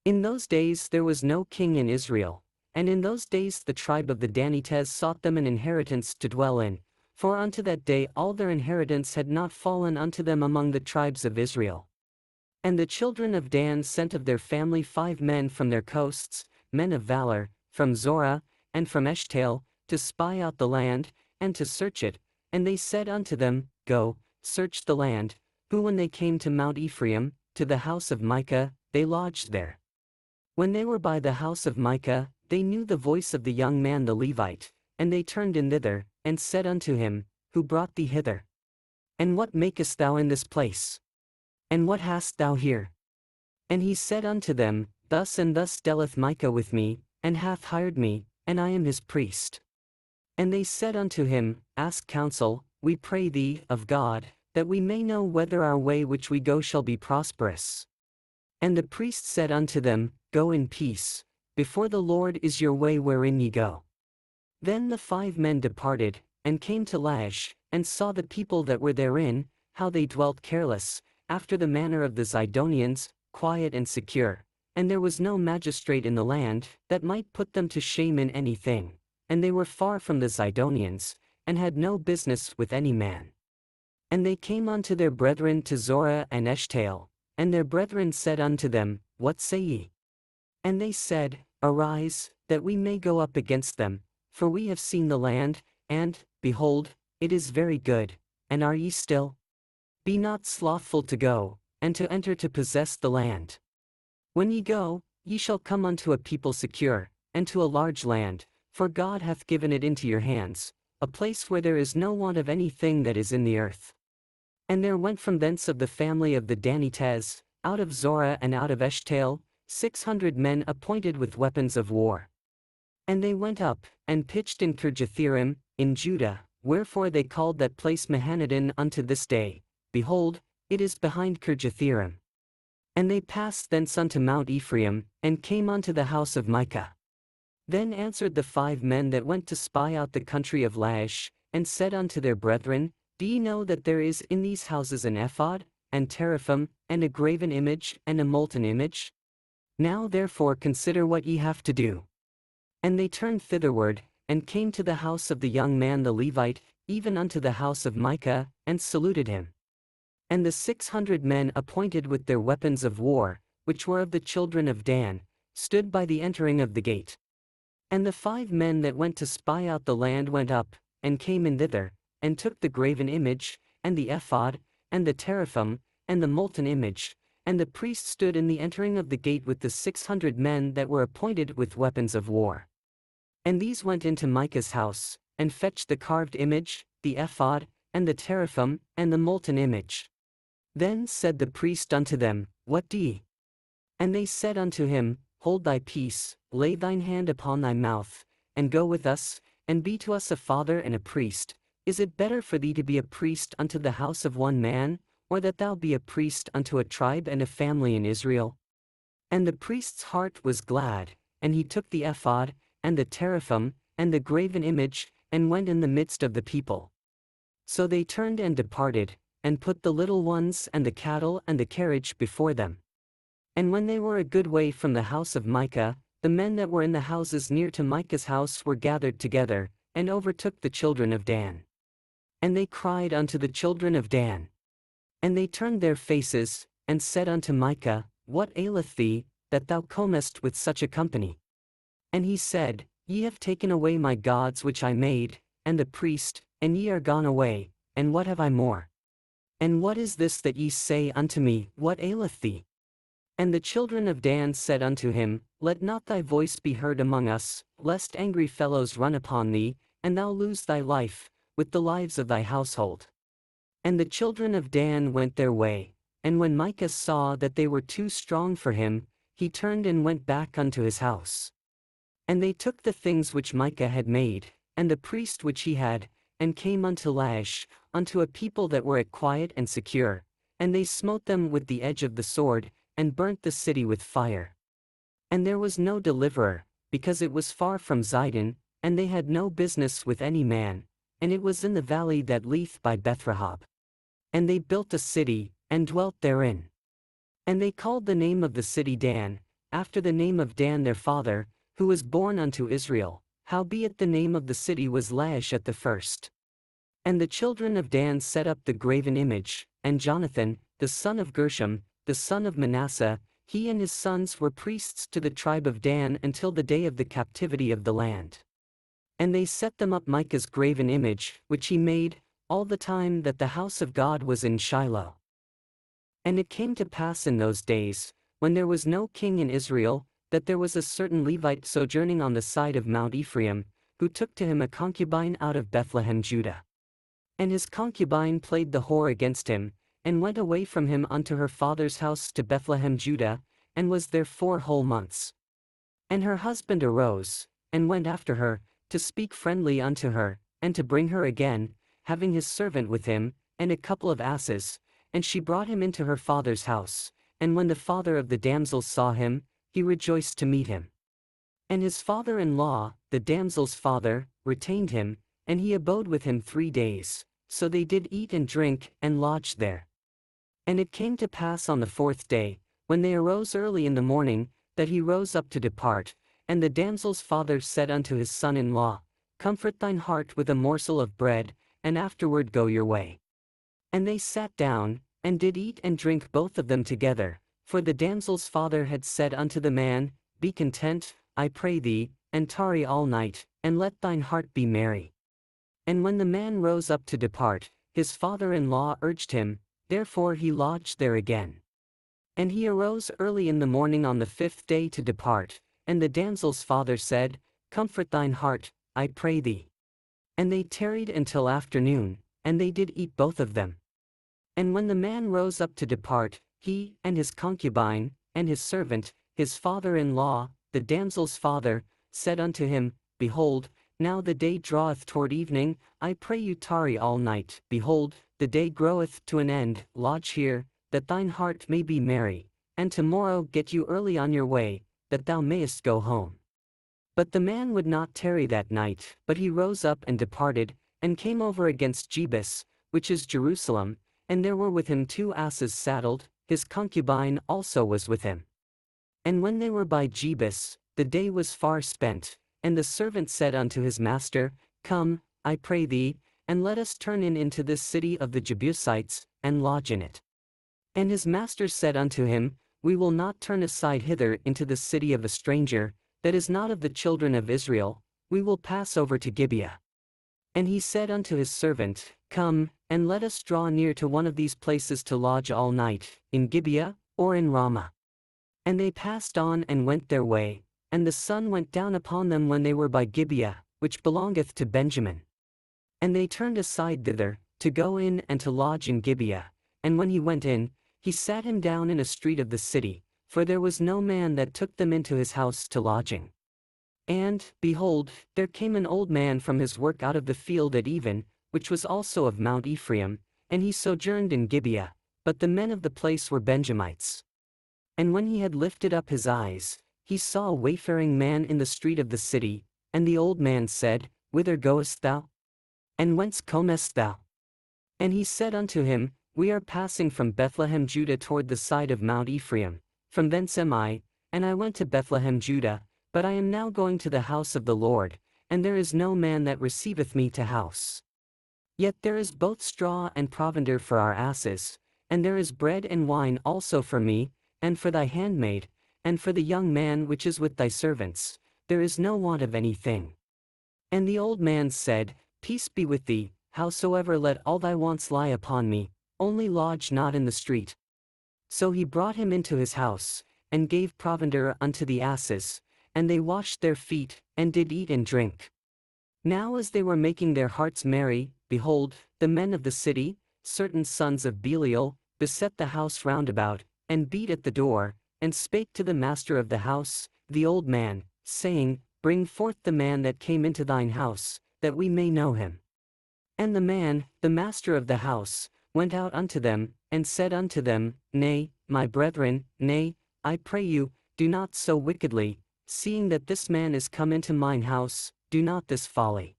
In those days there was no king in Israel, and in those days the tribe of the Danites sought them an inheritance to dwell in, for unto that day all their inheritance had not fallen unto them among the tribes of Israel. And the children of Dan sent of their family 5 men from their coasts, men of valor, from Zorah, and from Eshtaol, to spy out the land, and to search it, and they said unto them, Go, search the land, who when they came to Mount Ephraim, to the house of Micah, they lodged there. When they were by the house of Micah, they knew the voice of the young man the Levite, and they turned in thither, and said unto him, Who brought thee hither? And what makest thou in this place? And what hast thou here? And he said unto them, Thus and thus dealeth Micah with me, and hath hired me, and I am his priest. And they said unto him, Ask counsel, we pray thee, of God, that we may know whether our way which we go shall be prosperous. And the priest said unto them, Go in peace, before the Lord is your way wherein ye go. Then the 5 men departed, and came to Laish, and saw the people that were therein, how they dwelt careless, after the manner of the Zidonians, quiet and secure, and there was no magistrate in the land, that might put them to shame in anything, and they were far from the Zidonians, and had no business with any man. And they came unto their brethren to Zorah and Eshtaol, and their brethren said unto them, What say ye? And they said, Arise, that we may go up against them, for we have seen the land, and, behold, it is very good, and are ye still? Be not slothful to go, and to enter to possess the land. When ye go, ye shall come unto a people secure, and to a large land, for God hath given it into your hands, a place where there is no want of anything that is in the earth. And there went from thence of the family of the Danites, out of Zorah and out of Eshtaol, 600 men appointed with weapons of war. And they went up, and pitched in Kirjathjearim, in Judah, wherefore they called that place Mahanadan unto this day. Behold, it is behind Kirjathjearim. And they passed thence unto Mount Ephraim, and came unto the house of Micah. Then answered the 5 men that went to spy out the country of Laish, and said unto their brethren, Do ye know that there is in these houses an ephod, and teraphim, and a graven image, and a molten image? Now therefore consider what ye have to do. And they turned thitherward, and came to the house of the young man the Levite, even unto the house of Micah, and saluted him. And the 600 men appointed with their weapons of war, which were of the children of Dan, stood by the entering of the gate. And the 5 men that went to spy out the land went up, and came in thither, and took the graven image, and the ephod, and the teraphim, and the molten image, and the priest stood in the entering of the gate with the 600 men that were appointed with weapons of war. And these went into Micah's house, and fetched the carved image, the ephod, and the teraphim, and the molten image. Then said the priest unto them, What do ye? And they said unto him, Hold thy peace, lay thine hand upon thy mouth, and go with us, and be to us a father and a priest. Is it better for thee to be a priest unto the house of one man, or that thou be a priest unto a tribe and a family in Israel? And the priest's heart was glad, and he took the ephod, and the teraphim, and the graven image, and went in the midst of the people. So they turned and departed, and put the little ones and the cattle and the carriage before them. And when they were a good way from the house of Micah, the men that were in the houses near to Micah's house were gathered together, and overtook the children of Dan. And they cried unto the children of Dan. And they turned their faces, and said unto Micah, What aileth thee, that thou comest with such a company? And he said, Ye have taken away my gods which I made, and the priest, and ye are gone away, and what have I more? And what is this that ye say unto me, What aileth thee? And the children of Dan said unto him, Let not thy voice be heard among us, lest angry fellows run upon thee, and thou lose thy life, with the lives of thy household. And the children of Dan went their way, and when Micah saw that they were too strong for him, he turned and went back unto his house. And they took the things which Micah had made, and the priest which he had, and came unto Laish, unto a people that were at quiet and secure, and they smote them with the edge of the sword, and burnt the city with fire. And there was no deliverer, because it was far from Zidon, and they had no business with any man, and it was in the valley that leath by Bethrahab. And they built a city, and dwelt therein. And they called the name of the city Dan, after the name of Dan their father, who was born unto Israel, howbeit the name of the city was Laish at the first. And the children of Dan set up the graven image, and Jonathan, the son of Gershom, the son of Manasseh, he and his sons were priests to the tribe of Dan until the day of the captivity of the land. And they set them up Micah's graven image, which he made, all the time that the house of God was in Shiloh. And it came to pass in those days, when there was no king in Israel, that there was a certain Levite sojourning on the side of Mount Ephraim, who took to him a concubine out of Bethlehem Judah. And his concubine played the whore against him, and went away from him unto her father's house to Bethlehem Judah, and was there 4 whole months. And her husband arose, and went after her, to speak friendly unto her, and to bring her again, having his servant with him, and a couple of asses, and she brought him into her father's house, and when the father of the damsels saw him, he rejoiced to meet him. And his father-in-law, the damsel's father, retained him, and he abode with him 3 days, so they did eat and drink, and lodged there. And it came to pass on the 4th day, when they arose early in the morning, that he rose up to depart, and the damsel's father said unto his son-in-law, Comfort thine heart with a morsel of bread, and afterward go your way. And they sat down, and did eat and drink both of them together, for the damsel's father had said unto the man, Be content, I pray thee, and tarry all night, and let thine heart be merry. And when the man rose up to depart, his father-in-law urged him, therefore he lodged there again. And he arose early in the morning on the 5th day to depart, and the damsel's father said, Comfort thine heart, I pray thee. And they tarried until afternoon, and they did eat both of them. And when the man rose up to depart, he, and his concubine, and his servant, his father-in-law, the damsel's father, said unto him, Behold, now the day draweth toward evening, I pray you tarry all night. Behold, the day groweth to an end, lodge here, that thine heart may be merry, and tomorrow get you early on your way, that thou mayest go home. But the man would not tarry that night, but he rose up and departed, and came over against Jebus, which is Jerusalem, and there were with him 2 asses saddled, his concubine also was with him. And when they were by Jebus, the day was far spent, and the servant said unto his master, Come, I pray thee, and let us turn in into this city of the Jebusites, and lodge in it. And his master said unto him, We will not turn aside hither into the city of a stranger, that is not of the children of Israel, we will pass over to Gibeah. And he said unto his servant, Come, and let us draw near to one of these places to lodge all night, in Gibeah, or in Ramah. And they passed on and went their way, and the sun went down upon them when they were by Gibeah, which belongeth to Benjamin. And they turned aside thither, to go in and to lodge in Gibeah, and when he went in, he sat him down in a street of the city, for there was no man that took them into his house to lodging. And, behold, there came an old man from his work out of the field at even, which was also of Mount Ephraim, and he sojourned in Gibeah, but the men of the place were Benjamites. And when he had lifted up his eyes, he saw a wayfaring man in the street of the city, and the old man said, Whither goest thou? And whence comest thou? And he said unto him, We are passing from Bethlehem Judah toward the side of Mount Ephraim, from thence am I, and I went to Bethlehem Judah, but I am now going to the house of the Lord, and there is no man that receiveth me to house. Yet there is both straw and provender for our asses, and there is bread and wine also for me, and for thy handmaid, and for the young man which is with thy servants, there is no want of anything. And the old man said, Peace be with thee, howsoever let all thy wants lie upon me, only lodge not in the street. So he brought him into his house, and gave provender unto the asses, and they washed their feet, and did eat and drink. Now as they were making their hearts merry, behold, the men of the city, certain sons of Belial, beset the house round about, and beat at the door, and spake to the master of the house, the old man, saying, Bring forth the man that came into thine house, that we may know him. And the man, the master of the house, went out unto them, and said unto them, Nay, my brethren, nay, I pray you, do not so wickedly, seeing that this man is come into mine house, do not this folly.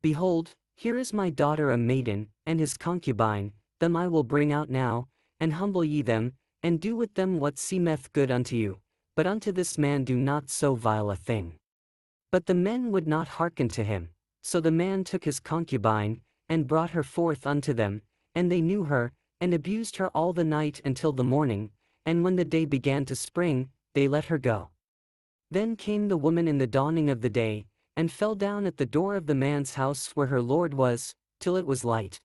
Behold, here is my daughter a maiden, and his concubine, them I will bring out now, and humble ye them, and do with them what seemeth good unto you, but unto this man do not so vile a thing. But the men would not hearken to him, so the man took his concubine, and brought her forth unto them, and they knew her, and abused her all the night until the morning, and when the day began to spring, they let her go. Then came the woman in the dawning of the day, and fell down at the door of the man's house where her lord was, till it was light.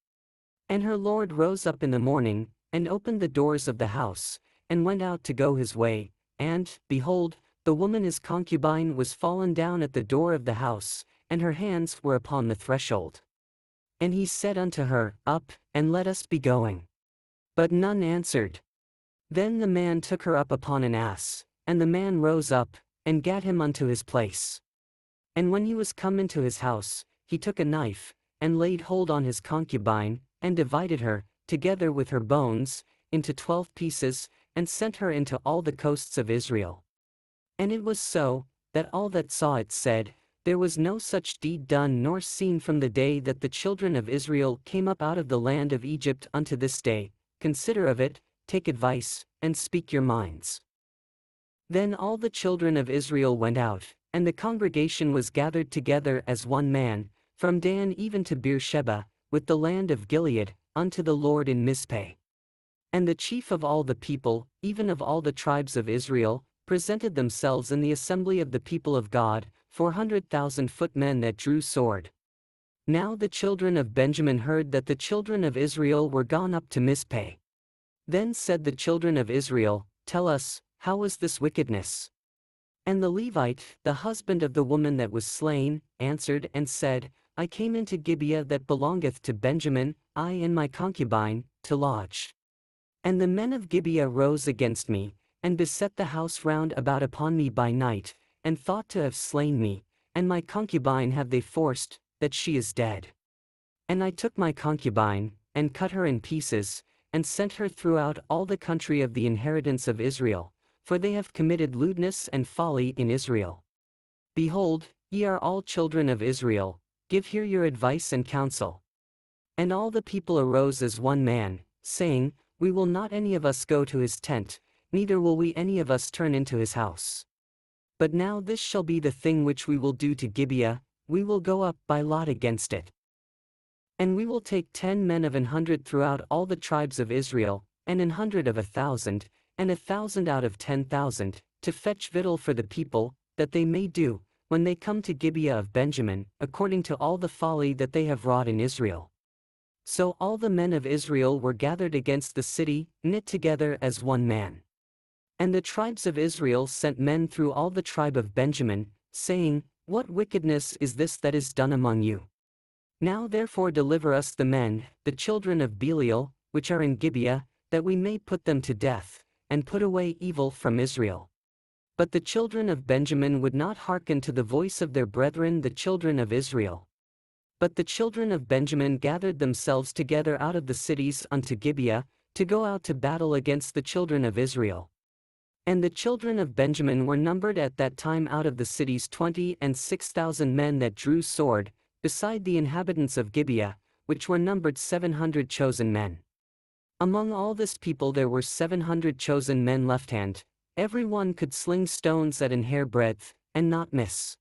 And her lord rose up in the morning, and opened the doors of the house, and went out to go his way, and, behold, the woman his concubine was fallen down at the door of the house, and her hands were upon the threshold. And he said unto her, Up, and let us be going. But none answered. Then the man took her up upon an ass, and the man rose up, and gat him unto his place. And when he was come into his house, he took a knife, and laid hold on his concubine, and divided her, together with her bones, into 12 pieces, and sent her into all the coasts of Israel. And it was so, that all that saw it said, There was no such deed done nor seen from the day that the children of Israel came up out of the land of Egypt unto this day. Consider of it, take advice, and speak your minds. Then all the children of Israel went out, and the congregation was gathered together as one man, from Dan even to Beersheba, with the land of Gilead, unto the Lord in Mizpeh. And the chief of all the people, even of all the tribes of Israel, presented themselves in the assembly of the people of God, 400,000 footmen that drew sword. Now the children of Benjamin heard that the children of Israel were gone up to Mizpeh. Then said the children of Israel, Tell us, how was this wickedness? And the Levite, the husband of the woman that was slain, answered and said, I came into Gibeah that belongeth to Benjamin, I and my concubine, to lodge. And the men of Gibeah rose against me, and beset the house round about upon me by night, and thought to have slain me, and my concubine have they forced, that she is dead. And I took my concubine, and cut her in pieces, and sent her throughout all the country of the inheritance of Israel, for they have committed lewdness and folly in Israel. Behold, ye are all children of Israel, give here your advice and counsel. And all the people arose as one man, saying, We will not any of us go to his tent, neither will we any of us turn into his house. But now this shall be the thing which we will do to Gibeah, we will go up by lot against it. And we will take 10 men of 100 throughout all the tribes of Israel, and 100 of 1,000, and 1,000 out of 10,000, to fetch victual for the people, that they may do, when they come to Gibeah of Benjamin, according to all the folly that they have wrought in Israel. So all the men of Israel were gathered against the city, knit together as one man. And the tribes of Israel sent men through all the tribe of Benjamin, saying, What wickedness is this that is done among you? Now therefore deliver us the men, the children of Belial, which are in Gibeah, that we may put them to death, and put away evil from Israel. But the children of Benjamin would not hearken to the voice of their brethren the children of Israel. But the children of Benjamin gathered themselves together out of the cities unto Gibeah, to go out to battle against the children of Israel. And the children of Benjamin were numbered at that time out of the cities 26,000 men that drew sword, beside the inhabitants of Gibeah, which were numbered 700 chosen men. Among all this people there were 700 chosen men left-hand, every one could sling stones at an hair-breadth, and not miss.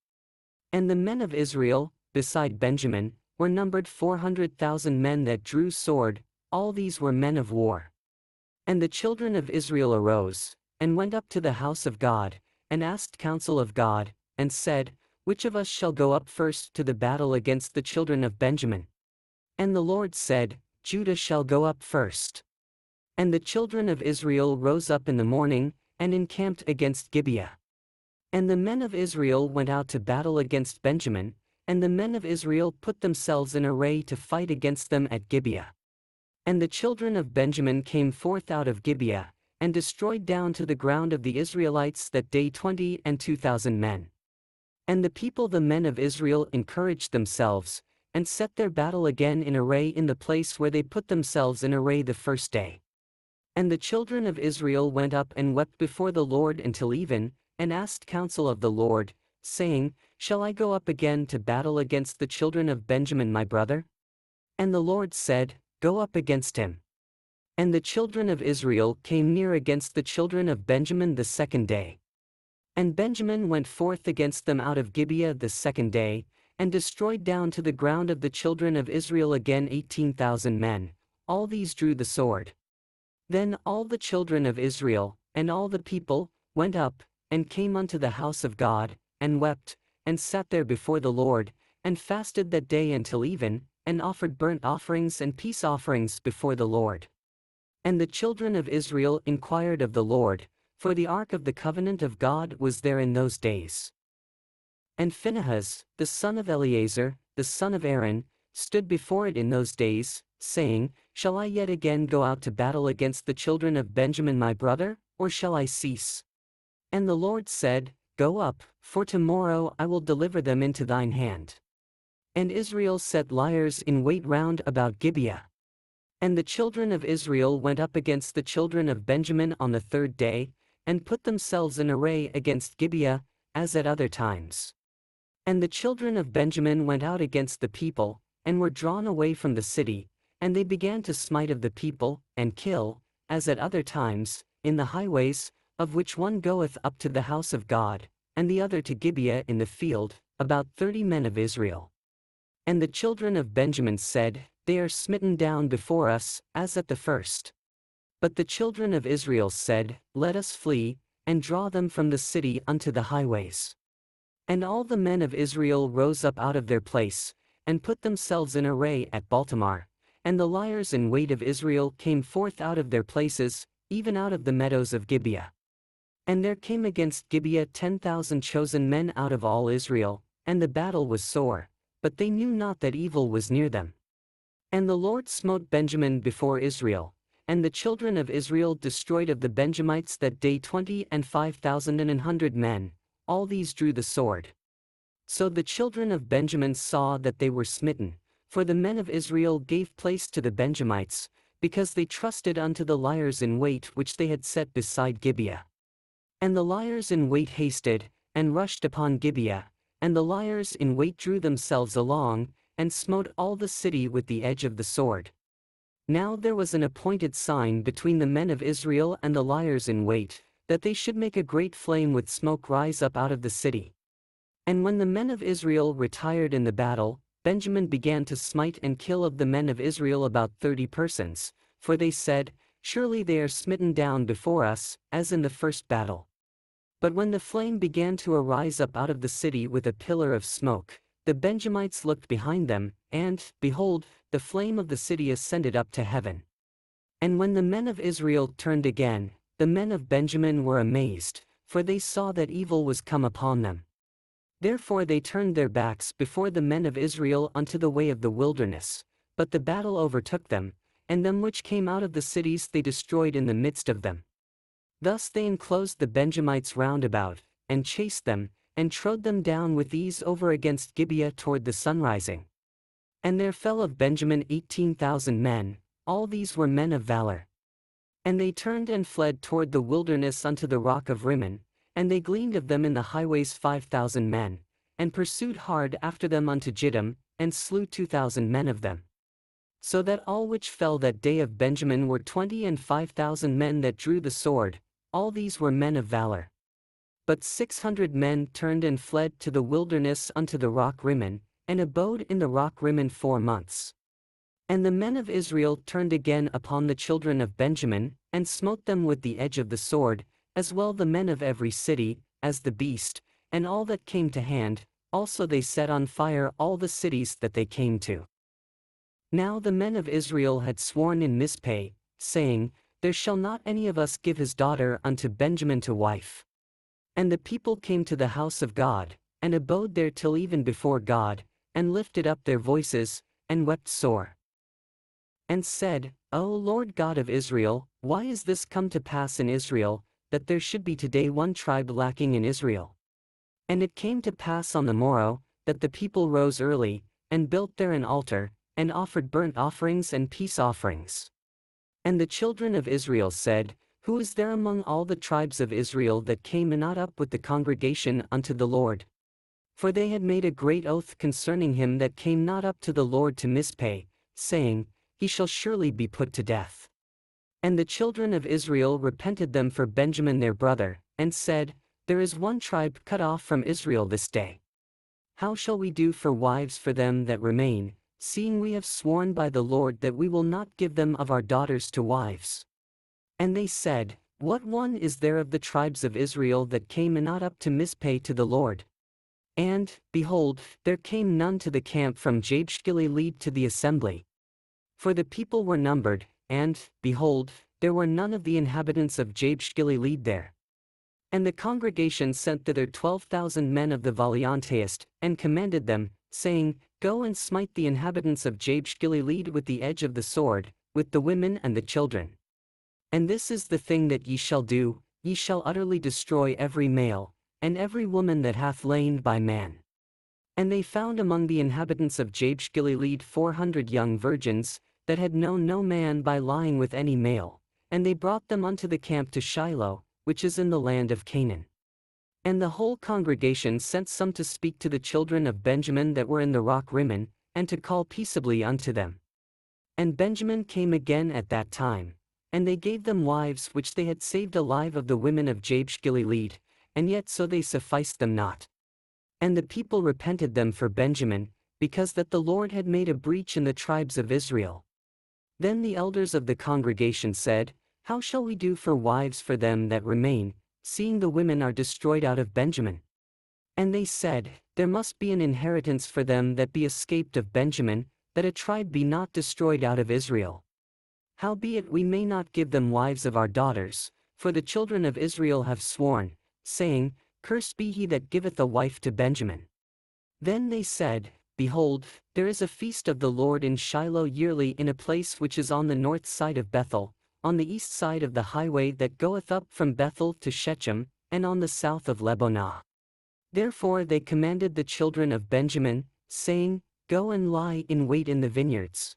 And the men of Israel, beside Benjamin, were numbered 400,000 men that drew sword, all these were men of war. And the children of Israel arose, and went up to the house of God, and asked counsel of God, and said, Which of us shall go up first to the battle against the children of Benjamin? And the Lord said, Judah shall go up first. And the children of Israel rose up in the morning, and encamped against Gibeah. And the men of Israel went out to battle against Benjamin, and the men of Israel put themselves in array to fight against them at Gibeah. And the children of Benjamin came forth out of Gibeah, and destroyed down to the ground of the Israelites that day 22,000 men. And the people, the men of Israel, encouraged themselves, and set their battle again in array in the place where they put themselves in array the first day. And the children of Israel went up and wept before the Lord until even, and asked counsel of the Lord, saying, Shall I go up again to battle against the children of Benjamin my brother? And the Lord said, Go up against him. And the children of Israel came near against the children of Benjamin the second day. And Benjamin went forth against them out of Gibeah the second day, and destroyed down to the ground of the children of Israel again 18,000 men. All these drew the sword. Then all the children of Israel, and all the people, went up, and came unto the house of God, and wept, and sat there before the Lord, and fasted that day until even, and offered burnt offerings and peace offerings before the Lord. And the children of Israel inquired of the Lord, for the ark of the covenant of God was there in those days. And Phinehas, the son of Eleazar, the son of Aaron, stood before it in those days, saying, Shall I yet again go out to battle against the children of Benjamin my brother, or shall I cease? And the Lord said, Go up, for tomorrow I will deliver them into thine hand. And Israel set liers in wait round about Gibeah. And the children of Israel went up against the children of Benjamin on the third day, and put themselves in array against Gibeah, as at other times. And the children of Benjamin went out against the people, and were drawn away from the city, and they began to smite of the people, and kill, as at other times, in the highways, of which one goeth up to the house of God, and the other to Gibeah in the field, about 30 men of Israel. And the children of Benjamin said, They are smitten down before us, as at the first. But the children of Israel said, Let us flee, and draw them from the city unto the highways. And all the men of Israel rose up out of their place, and put themselves in array at Baltamar, and the liers in wait of Israel came forth out of their places, even out of the meadows of Gibeah. And there came against Gibeah 10,000 chosen men out of all Israel, and the battle was sore, but they knew not that evil was near them. And the Lord smote Benjamin before Israel, and the children of Israel destroyed of the Benjamites that day 25,100 men, all these drew the sword. So the children of Benjamin saw that they were smitten, for the men of Israel gave place to the Benjamites, because they trusted unto the liers in wait which they had set beside Gibeah. And the liers in wait hasted, and rushed upon Gibeah, and the liers in wait drew themselves along, and smote all the city with the edge of the sword. Now there was an appointed sign between the men of Israel and the liers in wait, that they should make a great flame with smoke rise up out of the city. And when the men of Israel retired in the battle, Benjamin began to smite and kill of the men of Israel about 30 persons, for they said, Surely they are smitten down before us, as in the first battle. But when the flame began to arise up out of the city with a pillar of smoke, the Benjamites looked behind them, and, behold, the flame of the city ascended up to heaven. And when the men of Israel turned again, the men of Benjamin were amazed, for they saw that evil was come upon them. Therefore they turned their backs before the men of Israel unto the way of the wilderness, but the battle overtook them, and them which came out of the cities they destroyed in the midst of them. Thus they enclosed the Benjamites round about, and chased them, and trode them down with ease over against Gibeah toward the sunrising. And there fell of Benjamin 18,000 men, all these were men of valor. And they turned and fled toward the wilderness unto the rock of Rimmon, and they gleaned of them in the highways 5,000 men, and pursued hard after them unto Jiddim, and slew 2,000 men of them. So that all which fell that day of Benjamin were 25,000 men that drew the sword, all these were men of valor. But 600 men turned and fled to the wilderness unto the rock Rimmon, and abode in the rock Rimmon 4 months. And the men of Israel turned again upon the children of Benjamin, and smote them with the edge of the sword, as well the men of every city, as the beast, and all that came to hand, also they set on fire all the cities that they came to. Now the men of Israel had sworn in Mizpeh, saying, There shall not any of us give his daughter unto Benjamin to wife. And the people came to the house of God, and abode there till even before God, and lifted up their voices, and wept sore. And said, O Lord God of Israel, why is this come to pass in Israel, that there should be today one tribe lacking in Israel? And it came to pass on the morrow, that the people rose early, and built there an altar, and offered burnt offerings and peace offerings. And the children of Israel said, Who is there among all the tribes of Israel that came not up with the congregation unto the Lord? For they had made a great oath concerning him that came not up to the Lord to Mizpeh, saying, He shall surely be put to death. And the children of Israel repented them for Benjamin their brother, and said, There is one tribe cut off from Israel this day. How shall we do for wives for them that remain, seeing we have sworn by the Lord that we will not give them of our daughters to wives? And they said, What one is there of the tribes of Israel that came not up to Mizpeh to the Lord? And, behold, there came none to the camp from Jabesh-Gilead to the assembly. For the people were numbered, and, behold, there were none of the inhabitants of Jabesh-Gilead there. And the congregation sent thither 12,000 men of the valiantest, and commanded them, saying, Go and smite the inhabitants of Jabesh-Gilead with the edge of the sword, with the women and the children. And this is the thing that ye shall do, ye shall utterly destroy every male, and every woman that hath lain by man. And they found among the inhabitants of Jabesh-Gilead 400 young virgins, that had known no man by lying with any male, and they brought them unto the camp to Shiloh, which is in the land of Canaan. And the whole congregation sent some to speak to the children of Benjamin that were in the rock Rimmon, and to call peaceably unto them. And Benjamin came again at that time, and they gave them wives which they had saved alive of the women of Jabesh-Gilead, and yet so they sufficed them not. And the people repented them for Benjamin, because that the Lord had made a breach in the tribes of Israel. Then the elders of the congregation said, How shall we do for wives for them that remain, seeing the women are destroyed out of Benjamin? And they said, There must be an inheritance for them that be escaped of Benjamin, that a tribe be not destroyed out of Israel. Howbeit we may not give them wives of our daughters, for the children of Israel have sworn, saying, Cursed be he that giveth a wife to Benjamin. Then they said, Behold, there is a feast of the Lord in Shiloh yearly in a place which is on the north side of Bethel, on the east side of the highway that goeth up from Bethel to Shechem, and on the south of Lebonah. Therefore they commanded the children of Benjamin, saying, Go and lie in wait in the vineyards.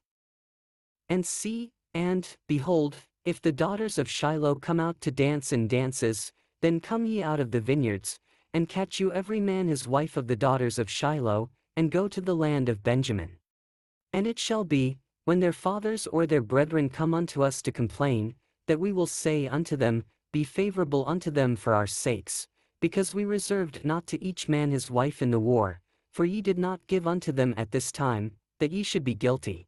And see, and, behold, if the daughters of Shiloh come out to dance in dances, then come ye out of the vineyards, and catch you every man his wife of the daughters of Shiloh, and go to the land of Benjamin. And it shall be, when their fathers or their brethren come unto us to complain, that we will say unto them, Be favorable unto them for our sakes, because we reserved not to each man his wife in the war, for ye did not give unto them at this time, that ye should be guilty.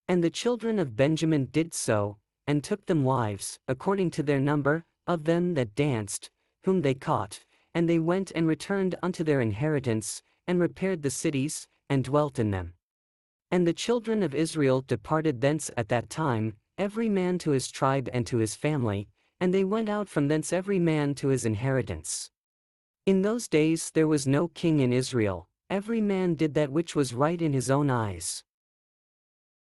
And the children of Benjamin did so, and took them wives, according to their number, of them that danced, whom they caught, and they went and returned unto their inheritance, and repaired the cities, and dwelt in them. And the children of Israel departed thence at that time, every man to his tribe and to his family, and they went out from thence every man to his inheritance. In those days there was no king in Israel, every man did that which was right in his own eyes.